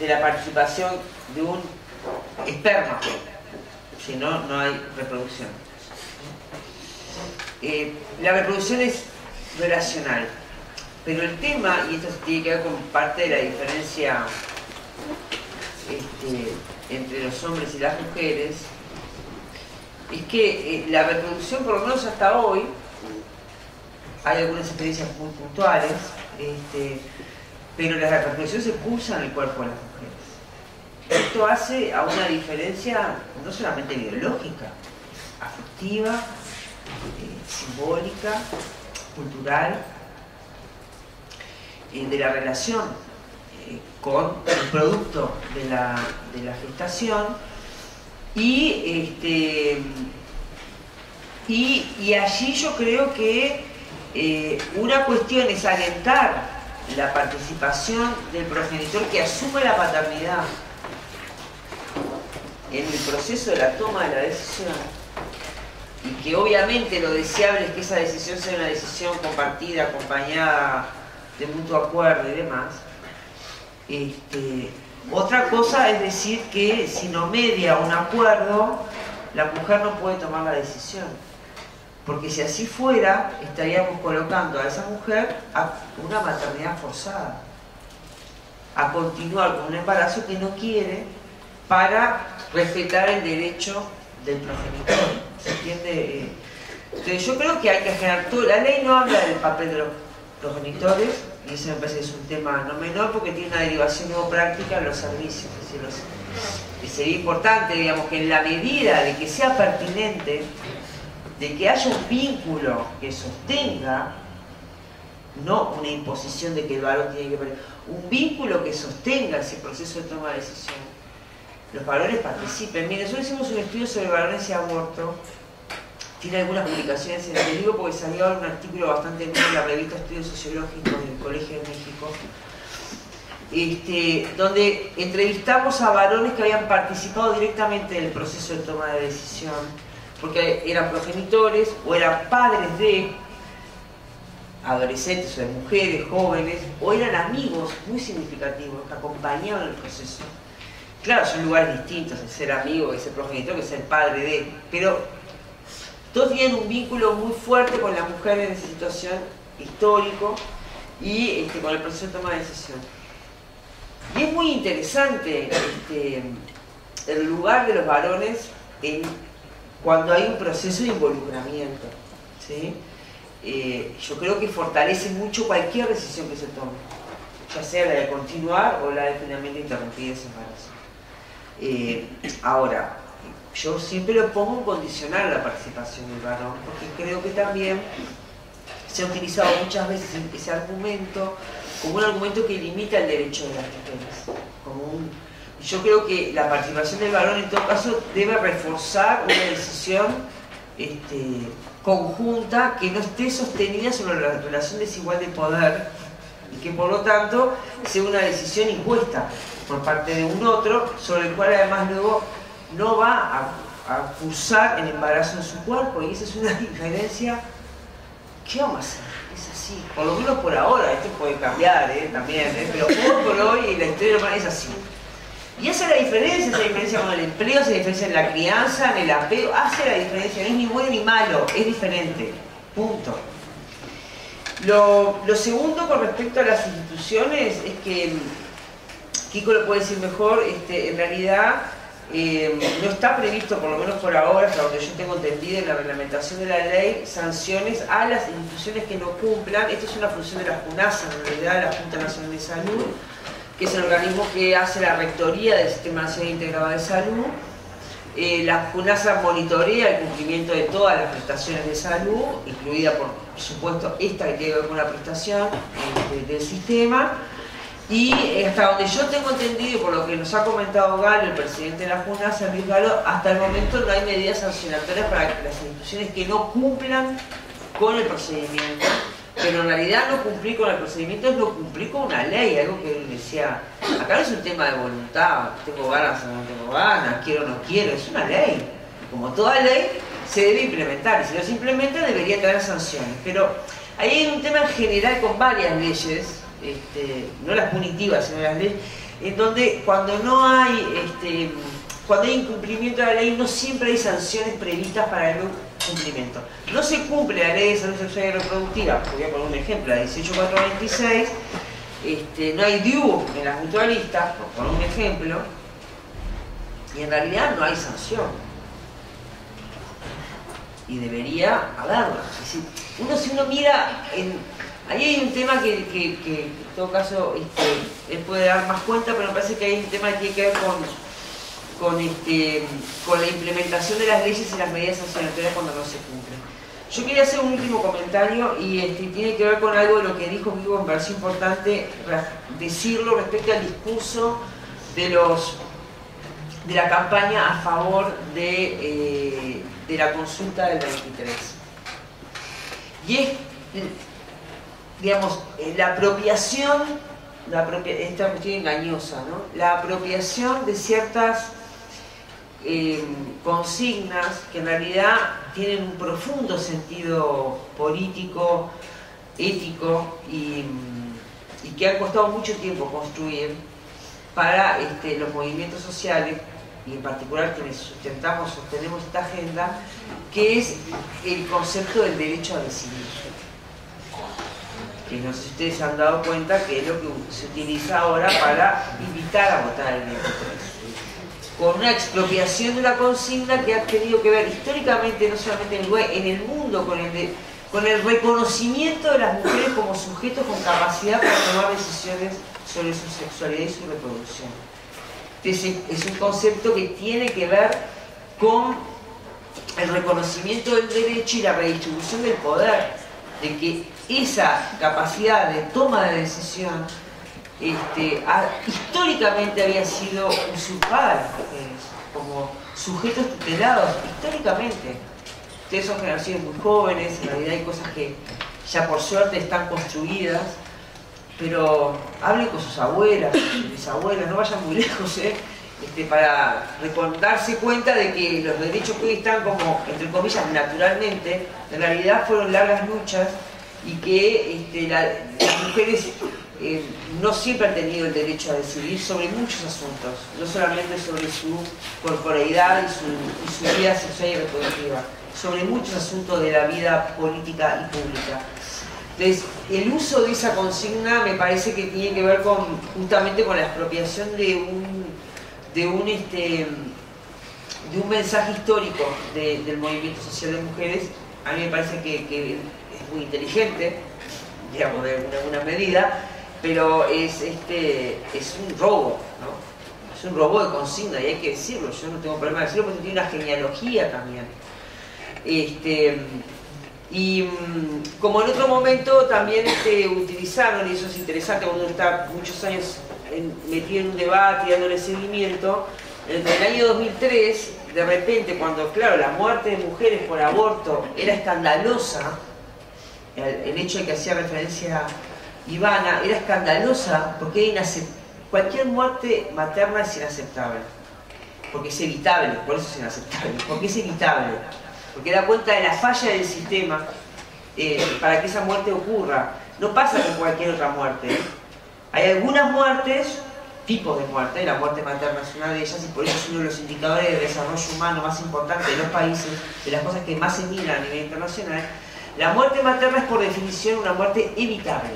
la participación de un esperma, si no, no hay reproducción. La reproducción es relacional, pero el tema, y esto tiene que ver con parte de la diferencia entre los hombres y las mujeres, es que la reproducción, por lo menos hasta hoy, hay algunas experiencias muy puntuales, pero la reproducción se cursa en el cuerpo de las mujeres. Esto hace a una diferencia no solamente biológica, afectiva, simbólica, cultural, de la relación con el producto de la gestación, y allí yo creo que una cuestión es alentar la participación del progenitor que asume la paternidad en el proceso de la toma de la decisión, y que obviamente lo deseable es que esa decisión sea una decisión compartida, acompañada de mutuo acuerdo y demás. Otra cosa es decir que si no media un acuerdo, la mujer no puede tomar la decisión. Porque si así fuera, estaríamos colocando a esa mujer a una maternidad forzada, a continuar con un embarazo que no quiere para respetar el derecho del progenitor. ¿Se entiende? Entonces yo creo que hay que generar todo. La ley no habla del papel de los progenitores, y eso me parece que es un tema no menor porque tiene una derivación luego práctica en los servicios. Es decir, sería importante, digamos, que en la medida de que sea pertinente, de que haya un vínculo que sostenga, no una imposición de que el varón tiene que perder, un vínculo que sostenga ese proceso de toma de decisión, los varones participen. Miren, nosotros hicimos un estudio sobre varones y aborto, tiene algunas publicaciones en el libro porque salió un artículo bastante nuevo en la revista Estudios Sociológicos del Colegio de México, donde entrevistamos a varones que habían participado directamente del proceso de toma de decisión, porque eran progenitores o eran padres de adolescentes o de mujeres jóvenes, o eran amigos muy significativos que acompañaban el proceso. Claro, son lugares distintos, el ser amigo, el ser progenitor, que ser padre de, pero todos tienen un vínculo muy fuerte con la mujer en esa situación histórico y con el proceso de toma de decisión. Y es muy interesante el lugar de los varones cuando hay un proceso de involucramiento, ¿sí? Yo creo que fortalece mucho cualquier decisión que se tome, ya sea la de continuar o la de finalmente interrumpir ese embarazo. Ahora, yo siempre lo pongo en condicional la participación del varón, porque creo que también se ha utilizado muchas veces ese argumento como un argumento que limita el derecho de las mujeres. Yo creo que la participación del varón en todo caso debe reforzar una decisión conjunta que no esté sostenida sobre la relación desigual de poder y que por lo tanto sea una decisión impuesta por parte de un otro, sobre el cual además luego no va a cursar el embarazo en su cuerpo, y esa es una diferencia. ¿Qué vamos a hacer? Es así, por lo menos por ahora. Esto puede cambiar también, pero hoy por hoy la historia humana es así. Y esa es la diferencia con el empleo, esa diferencia en la crianza, en el apego, hace la diferencia, no es ni bueno ni malo, es diferente, punto. Lo segundo con respecto a las instituciones es que, Kiko lo puede decir mejor, en realidad no está previsto, por lo menos por ahora, hasta donde yo tengo entendido en la reglamentación de la ley, sanciones a las instituciones que no cumplan. Esto es una función de la JUNASA, en realidad, la Junta Nacional de Salud, que es el organismo que hace la rectoría del Sistema Nacional Integrado de Salud. La JUNASA monitorea el cumplimiento de todas las prestaciones de salud, incluida por supuesto esta que tiene que ver con la prestación del sistema. Y hasta donde yo tengo entendido, por lo que nos ha comentado Galo, el presidente de la JUNASA, Luis Galo, hasta el momento no hay medidas sancionatorias para las instituciones que no cumplan con el procedimiento. Pero en realidad no cumplir con el procedimiento es no cumplir con una ley, algo que él decía. Acá no es un tema de voluntad, tengo ganas o no tengo ganas, quiero o no quiero, es una ley. Y como toda ley, se debe implementar, y si no se implementa debería tener sanciones. Pero ahí hay un tema en general con varias leyes, no las punitivas, sino las leyes, en donde cuando no hay, cuando hay incumplimiento de la ley, no siempre hay sanciones previstas para el cumplimiento. No se cumple la ley de salud sexual y reproductiva, voy a poner un ejemplo, la 18426, no hay DIU en las mutualistas, por poner un ejemplo, y en realidad no hay sanción. Y debería haberla. Es decir, si uno mira, ahí hay un tema que en todo caso él puede dar más cuenta, pero me parece que hay un tema que tiene que ver con la implementación de las leyes y las medidas sancionatorias cuando no se cumplen. Yo quería hacer un último comentario y tiene que ver con algo de lo que dijo Vivo, me pareció importante decirlo respecto al discurso de la campaña a favor de la consulta del 23. Y es, digamos, la apropiación, esta cuestión engañosa, ¿no? La apropiación de ciertas consignas que en realidad tienen un profundo sentido político, ético y y que han costado mucho tiempo construir para los movimientos sociales, y en particular quienes sostenemos esta agenda, que es el concepto del derecho a decidir. Que no sé si ustedes se han dado cuenta que es lo que se utiliza ahora para invitar a votar el 23. Con una expropiación de una consigna que ha tenido que ver históricamente, no solamente en el mundo, con el reconocimiento de las mujeres como sujetos con capacidad para tomar decisiones sobre su sexualidad y su reproducción. Es un concepto que tiene que ver con el reconocimiento del derecho y la redistribución del poder, de que esa capacidad de toma de decisión históricamente había sido usurpada a las mujeres como sujetos tutelados, históricamente. Ustedes son generaciones muy jóvenes, en realidad hay cosas que ya por suerte están construidas, pero hablen con sus abuelas, bisabuelas, no vayan muy lejos, para darse cuenta de que los derechos que hoy están como, entre comillas, naturalmente, en realidad fueron largas luchas y que las mujeres no siempre han tenido el derecho a decidir sobre muchos asuntos, no solamente sobre su corporeidad y su vida sexual y reproductiva, sobre muchos asuntos de la vida política y pública. Entonces, el uso de esa consigna me parece que tiene que ver justamente con la expropiación de un mensaje histórico del movimiento social de mujeres. A mí me parece que es muy inteligente, digamos, de alguna medida, pero es un robo, ¿no? Es un robo de consigna y hay que decirlo. Yo no tengo problema de decirlo porque tiene una genealogía también. Y como en otro momento también utilizaron, y eso es interesante cuando uno está muchos años metido en un debate y dándole seguimiento, en el año 2003, de repente, cuando, claro, la muerte de mujeres por aborto era escandalosa, el hecho de que hacía referencia Ivana, era escandalosa porque cualquier muerte materna es inaceptable, porque es evitable, por eso es inaceptable, porque es evitable, porque da cuenta de la falla del sistema para que esa muerte ocurra. No pasa con cualquier otra muerte. Hay algunas muertes, tipos de muerte, la muerte materna es una de ellas, y por eso es uno de los indicadores de desarrollo humano más importantes de los países, de las cosas que más se miran a nivel internacional. La muerte materna es por definición una muerte evitable.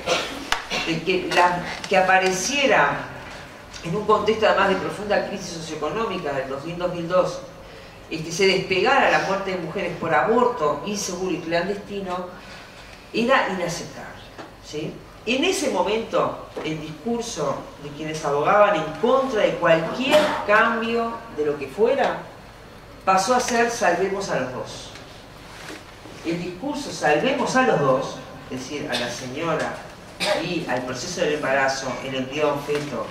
Que apareciera en un contexto además de profunda crisis socioeconómica del 2000-2002, se despegara la muerte de mujeres por aborto inseguro y clandestino, era inaceptable, ¿sí? En ese momento, el discurso de quienes abogaban en contra de cualquier cambio de lo que fuera, pasó a ser salvemos a los dos. El discurso salvemos a los dos, es decir, a la señora y al proceso del embarazo, el embrión, feto,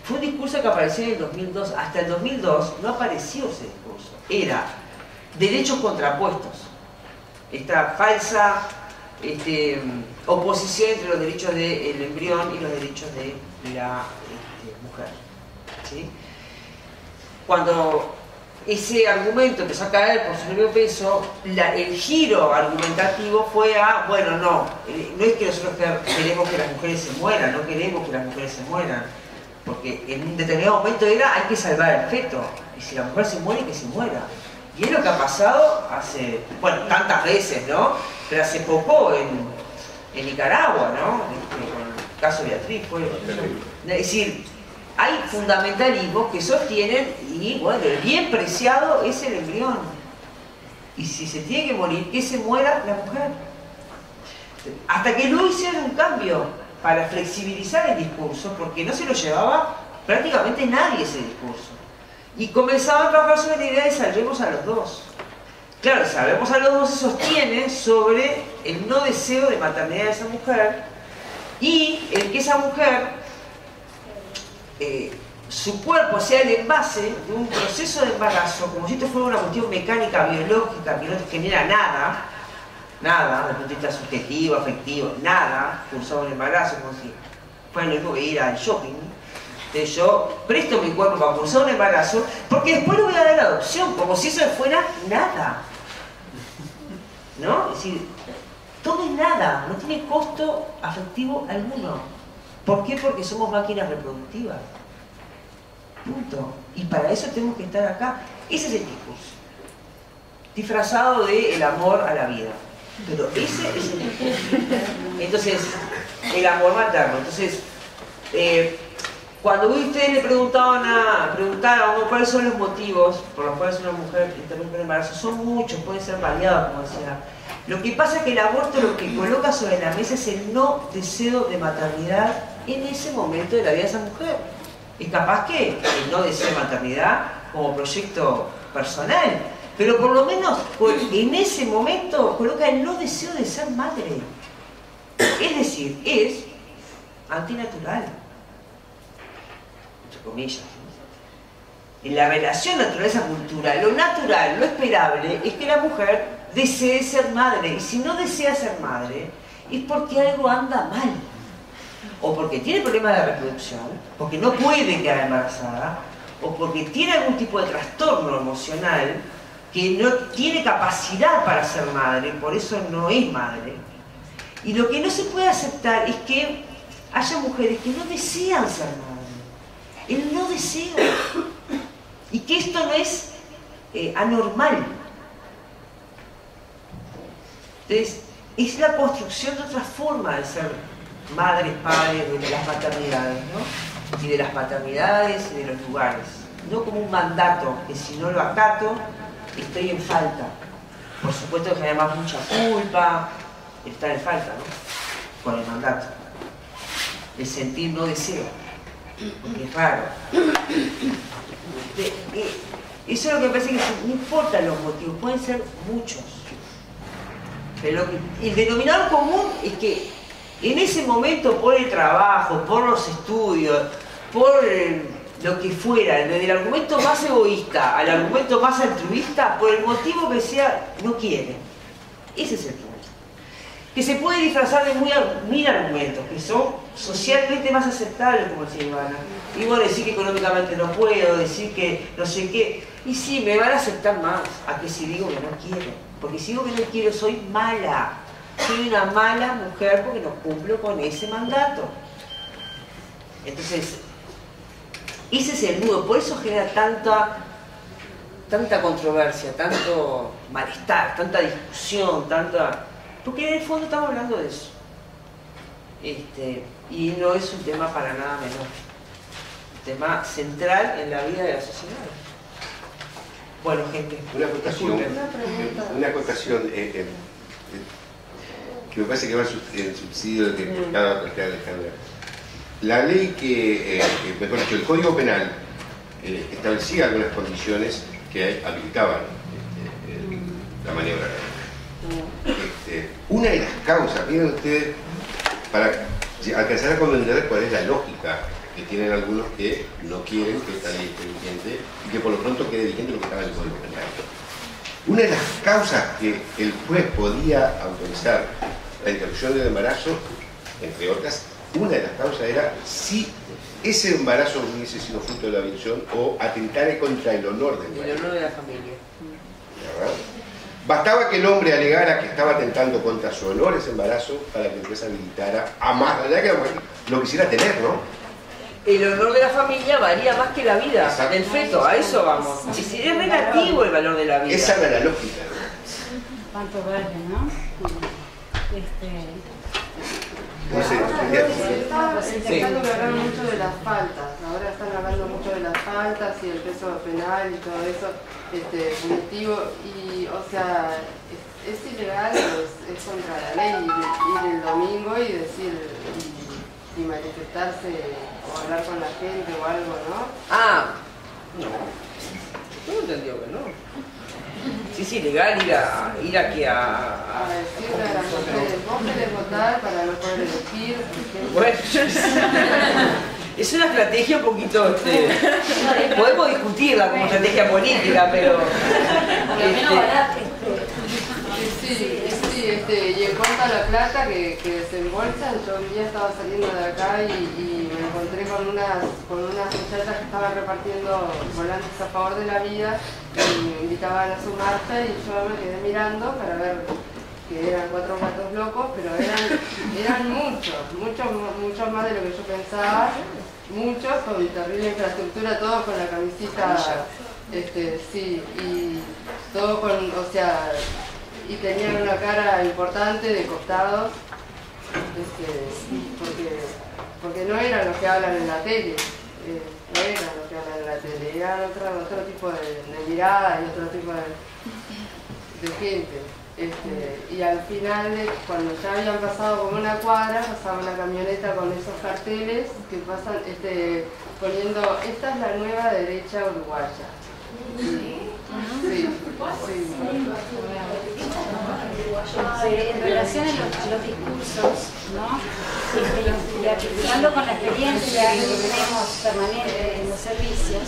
fue un discurso que apareció en el 2002. Hasta el 2002 no apareció ese discurso. Era derechos contrapuestos. Esta falsa oposición entre los derechos del embrión y los derechos de la mujer, ¿sí? Cuando ese argumento empezó a caer por su propio peso, el giro argumentativo fue a, bueno, no es que nosotros queremos que las mujeres se mueran, no queremos que las mujeres se mueran, porque en un determinado momento hay que salvar el feto, y si la mujer se muere, que se muera. Y es lo que ha pasado hace, bueno, tantas veces, ¿no? Pero hace poco en Nicaragua, ¿no? Con el caso de Beatriz fue. Es decir, hay fundamentalismos que sostienen, y bueno, el bien preciado es el embrión. Y si se tiene que morir, que se muera la mujer. Hasta que no hicieron un cambio para flexibilizar el discurso, porque no se lo llevaba prácticamente nadie ese discurso. Y comenzaban a trabajar sobre la idea de salvemos a los dos. Claro, salvemos a los dos se sostiene sobre el no deseo de maternidad de esa mujer y el que esa mujer, su cuerpo sea el envase de un proceso de embarazo, como si esto fuera una cuestión mecánica, biológica, que no genera nada, desde el punto de vista subjetivo, afectivo, nada, cursado un embarazo, como si fuera lo mismo que ir al shopping. Entonces yo presto mi cuerpo para cursar un embarazo, porque después lo voy a dar la adopción, como si eso fuera nada. ¿No? Es decir, todo es nada, no tiene costo afectivo alguno. ¿Por qué? Porque somos máquinas reproductivas. Punto. Y para eso tenemos que estar acá. Ese es el discurso. Disfrazado de el amor a la vida. Pero ese es el discurso. Entonces, el amor materno. Entonces, cuando ustedes le preguntaron cuáles son los motivos por los cuales una mujer interrumpe el embarazo, son muchos, pueden ser variados, como decía. Lo que pasa es que el aborto lo que coloca sobre la mesa es el no deseo de maternidad en ese momento de la vida de esa mujer. Es capaz que el no deseo de maternidad como proyecto personal, pero por lo menos en ese momento coloca el no deseo de ser madre. Es decir, es antinatural, entre comillas. En la relación naturaleza-cultura, lo natural, lo esperable es que la mujer desee ser madre, y si no desea ser madre es porque algo anda mal, o porque tiene problemas de reproducción, porque no puede quedar embarazada, o porque tiene algún tipo de trastorno emocional que no tiene capacidad para ser madre, por eso no es madre. Y lo que no se puede aceptar es que haya mujeres que no desean ser madre, el no deseo, y que esto no es anormal. Entonces, es la construcción de otra forma de ser madres, padres, de las maternidades, ¿no? Y de las paternidades y de los lugares. No como un mandato, que si no lo acato, estoy en falta. Por supuesto que además mucha culpa, estar en falta, ¿no? Con el mandato. El sentir no deseo, porque es raro. Eso es lo que me parece que no importan los motivos, pueden ser muchos. Pero el denominador común es que en ese momento, por el trabajo, por los estudios, por lo que fuera, desde el argumento más egoísta al argumento más altruista, por el motivo que sea, no quiere. Ese es el punto. Que se puede disfrazar de mil argumentos, que son socialmente más aceptables, como decía Ivana. Y bueno, decir que económicamente no puedo, decir que no sé qué. Y sí, me van a aceptar más a que si digo que no quiero. Porque si digo que no quiero, soy mala. Soy una mala mujer porque no cumplo con ese mandato. Entonces, ese es el nudo. Por eso genera tanta controversia, tanto malestar, tanta discusión, porque en el fondo estamos hablando de eso. Y no es un tema para nada menor. Un tema central en la vida de la sociedad. Bueno, gente. Una acotación que me parece que va en el subsidio de que acaba de plantear Alejandra. La ley mejor dicho, el Código Penal establecía algunas condiciones que habilitaban la maniobra. Una de las causas, miren ustedes, para alcanzar a comprender cuál es la lógica que tienen algunos que no quieren que esta ley esté vigente y que por lo pronto quede vigente lo que estaba en el Código Penal. Una de las causas que el juez podía autorizar la interrupción del embarazo, entre otras, una de las causas era si ese embarazo hubiese sido fruto de la violación o atentara contra el honor del marido. El honor de la familia. ¿Verdad? Bastaba que el hombre alegara que estaba atentando contra su honor ese embarazo para que el juez habilitara a más allá que la mujer lo quisiera tener, ¿no? El honor de la familia varía más que la vida del feto, a eso vamos. Es relativo el valor de la vida. Esa era la lógica. ¿Cuánto vale, no? No sé, Estamos intentando hablar mucho de las faltas. Ahora están hablando mucho de las faltas y el peso penal y todo eso punitivo. Y, o sea, es ilegal, es contra la ley ir el domingo y decir y manifestarse o hablar con la gente o algo, ¿no? Ah, no. Yo no entendí que no. Sí, legal ir a decirle a las mujeres, vos querés votar para no poder elegir. Bueno, es una estrategia un poquito, podemos discutirla como estrategia política, pero y en cuanto a la plata que desembolsan, yo un día estaba saliendo de acá y me encontré con unas muchachas que estaban repartiendo volantes a favor de la vida y me invitaban a sumarse y yo me quedé mirando para ver que eran 4 gatos locos, pero eran muchos más de lo que yo pensaba, muchos con terrible infraestructura, todos con la camisita, sí, y todo con, o sea, y tenían una cara importante de costados, porque no eran los que hablan en la tele, no eran los que hablan en la tele, eran otro tipo de mirada y otro tipo de gente. Y al final, cuando ya habían pasado como una cuadra, pasaba una camioneta con esos carteles que pasan poniendo, esta es la nueva derecha uruguaya. Sí. En relación a los discursos, ¿no? Y articulando con la experiencia que tenemos permanente en los servicios,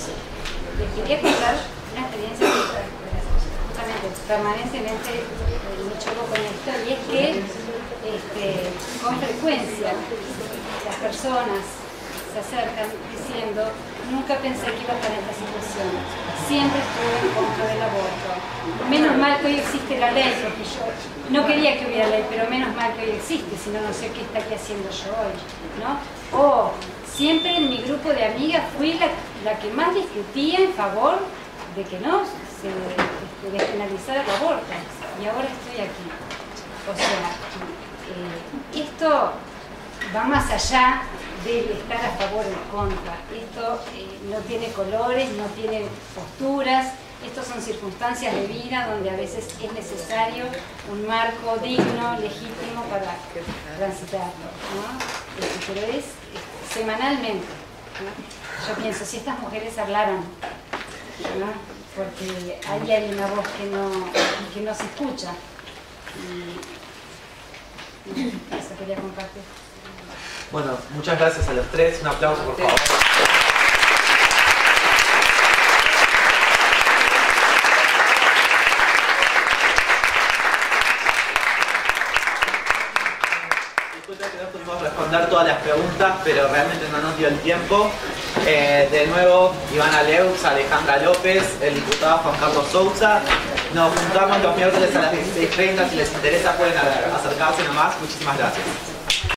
les quería contar una experiencia que permanentemente me choco con esto, y es que con frecuencia las personas se acercan diciendo: nunca pensé que iba a estar en esta situación, siempre estuve en contra del aborto, menos mal que hoy existe la ley, porque yo no quería que hubiera ley, pero menos mal que hoy existe, si no, no sé qué está aquí haciendo yo hoy, ¿no? O siempre en mi grupo de amigas fui la que más discutía en favor de que no se despenalizara el aborto, y ahora estoy aquí. O sea, esto va más allá de estar a favor o en contra. Esto no tiene colores, no tiene posturas. Estos son circunstancias de vida donde a veces es necesario un marco digno, legítimo para transitarlo, ¿no? Pero es semanalmente, ¿no? Yo pienso, si estas mujeres hablaran, ¿no? Porque ahí hay una voz que no se escucha. Y eso quería compartir. Bueno, muchas gracias a los tres. Un aplauso, por favor. Disculpen que no pudimos responder todas las preguntas, pero realmente no nos dio el tiempo. De nuevo, Ivana Leux, Alejandra López, el diputado Juan Carlos Sousa. Nos juntamos los miércoles a las 16:30. Si les interesa pueden acercarse nomás. Muchísimas gracias.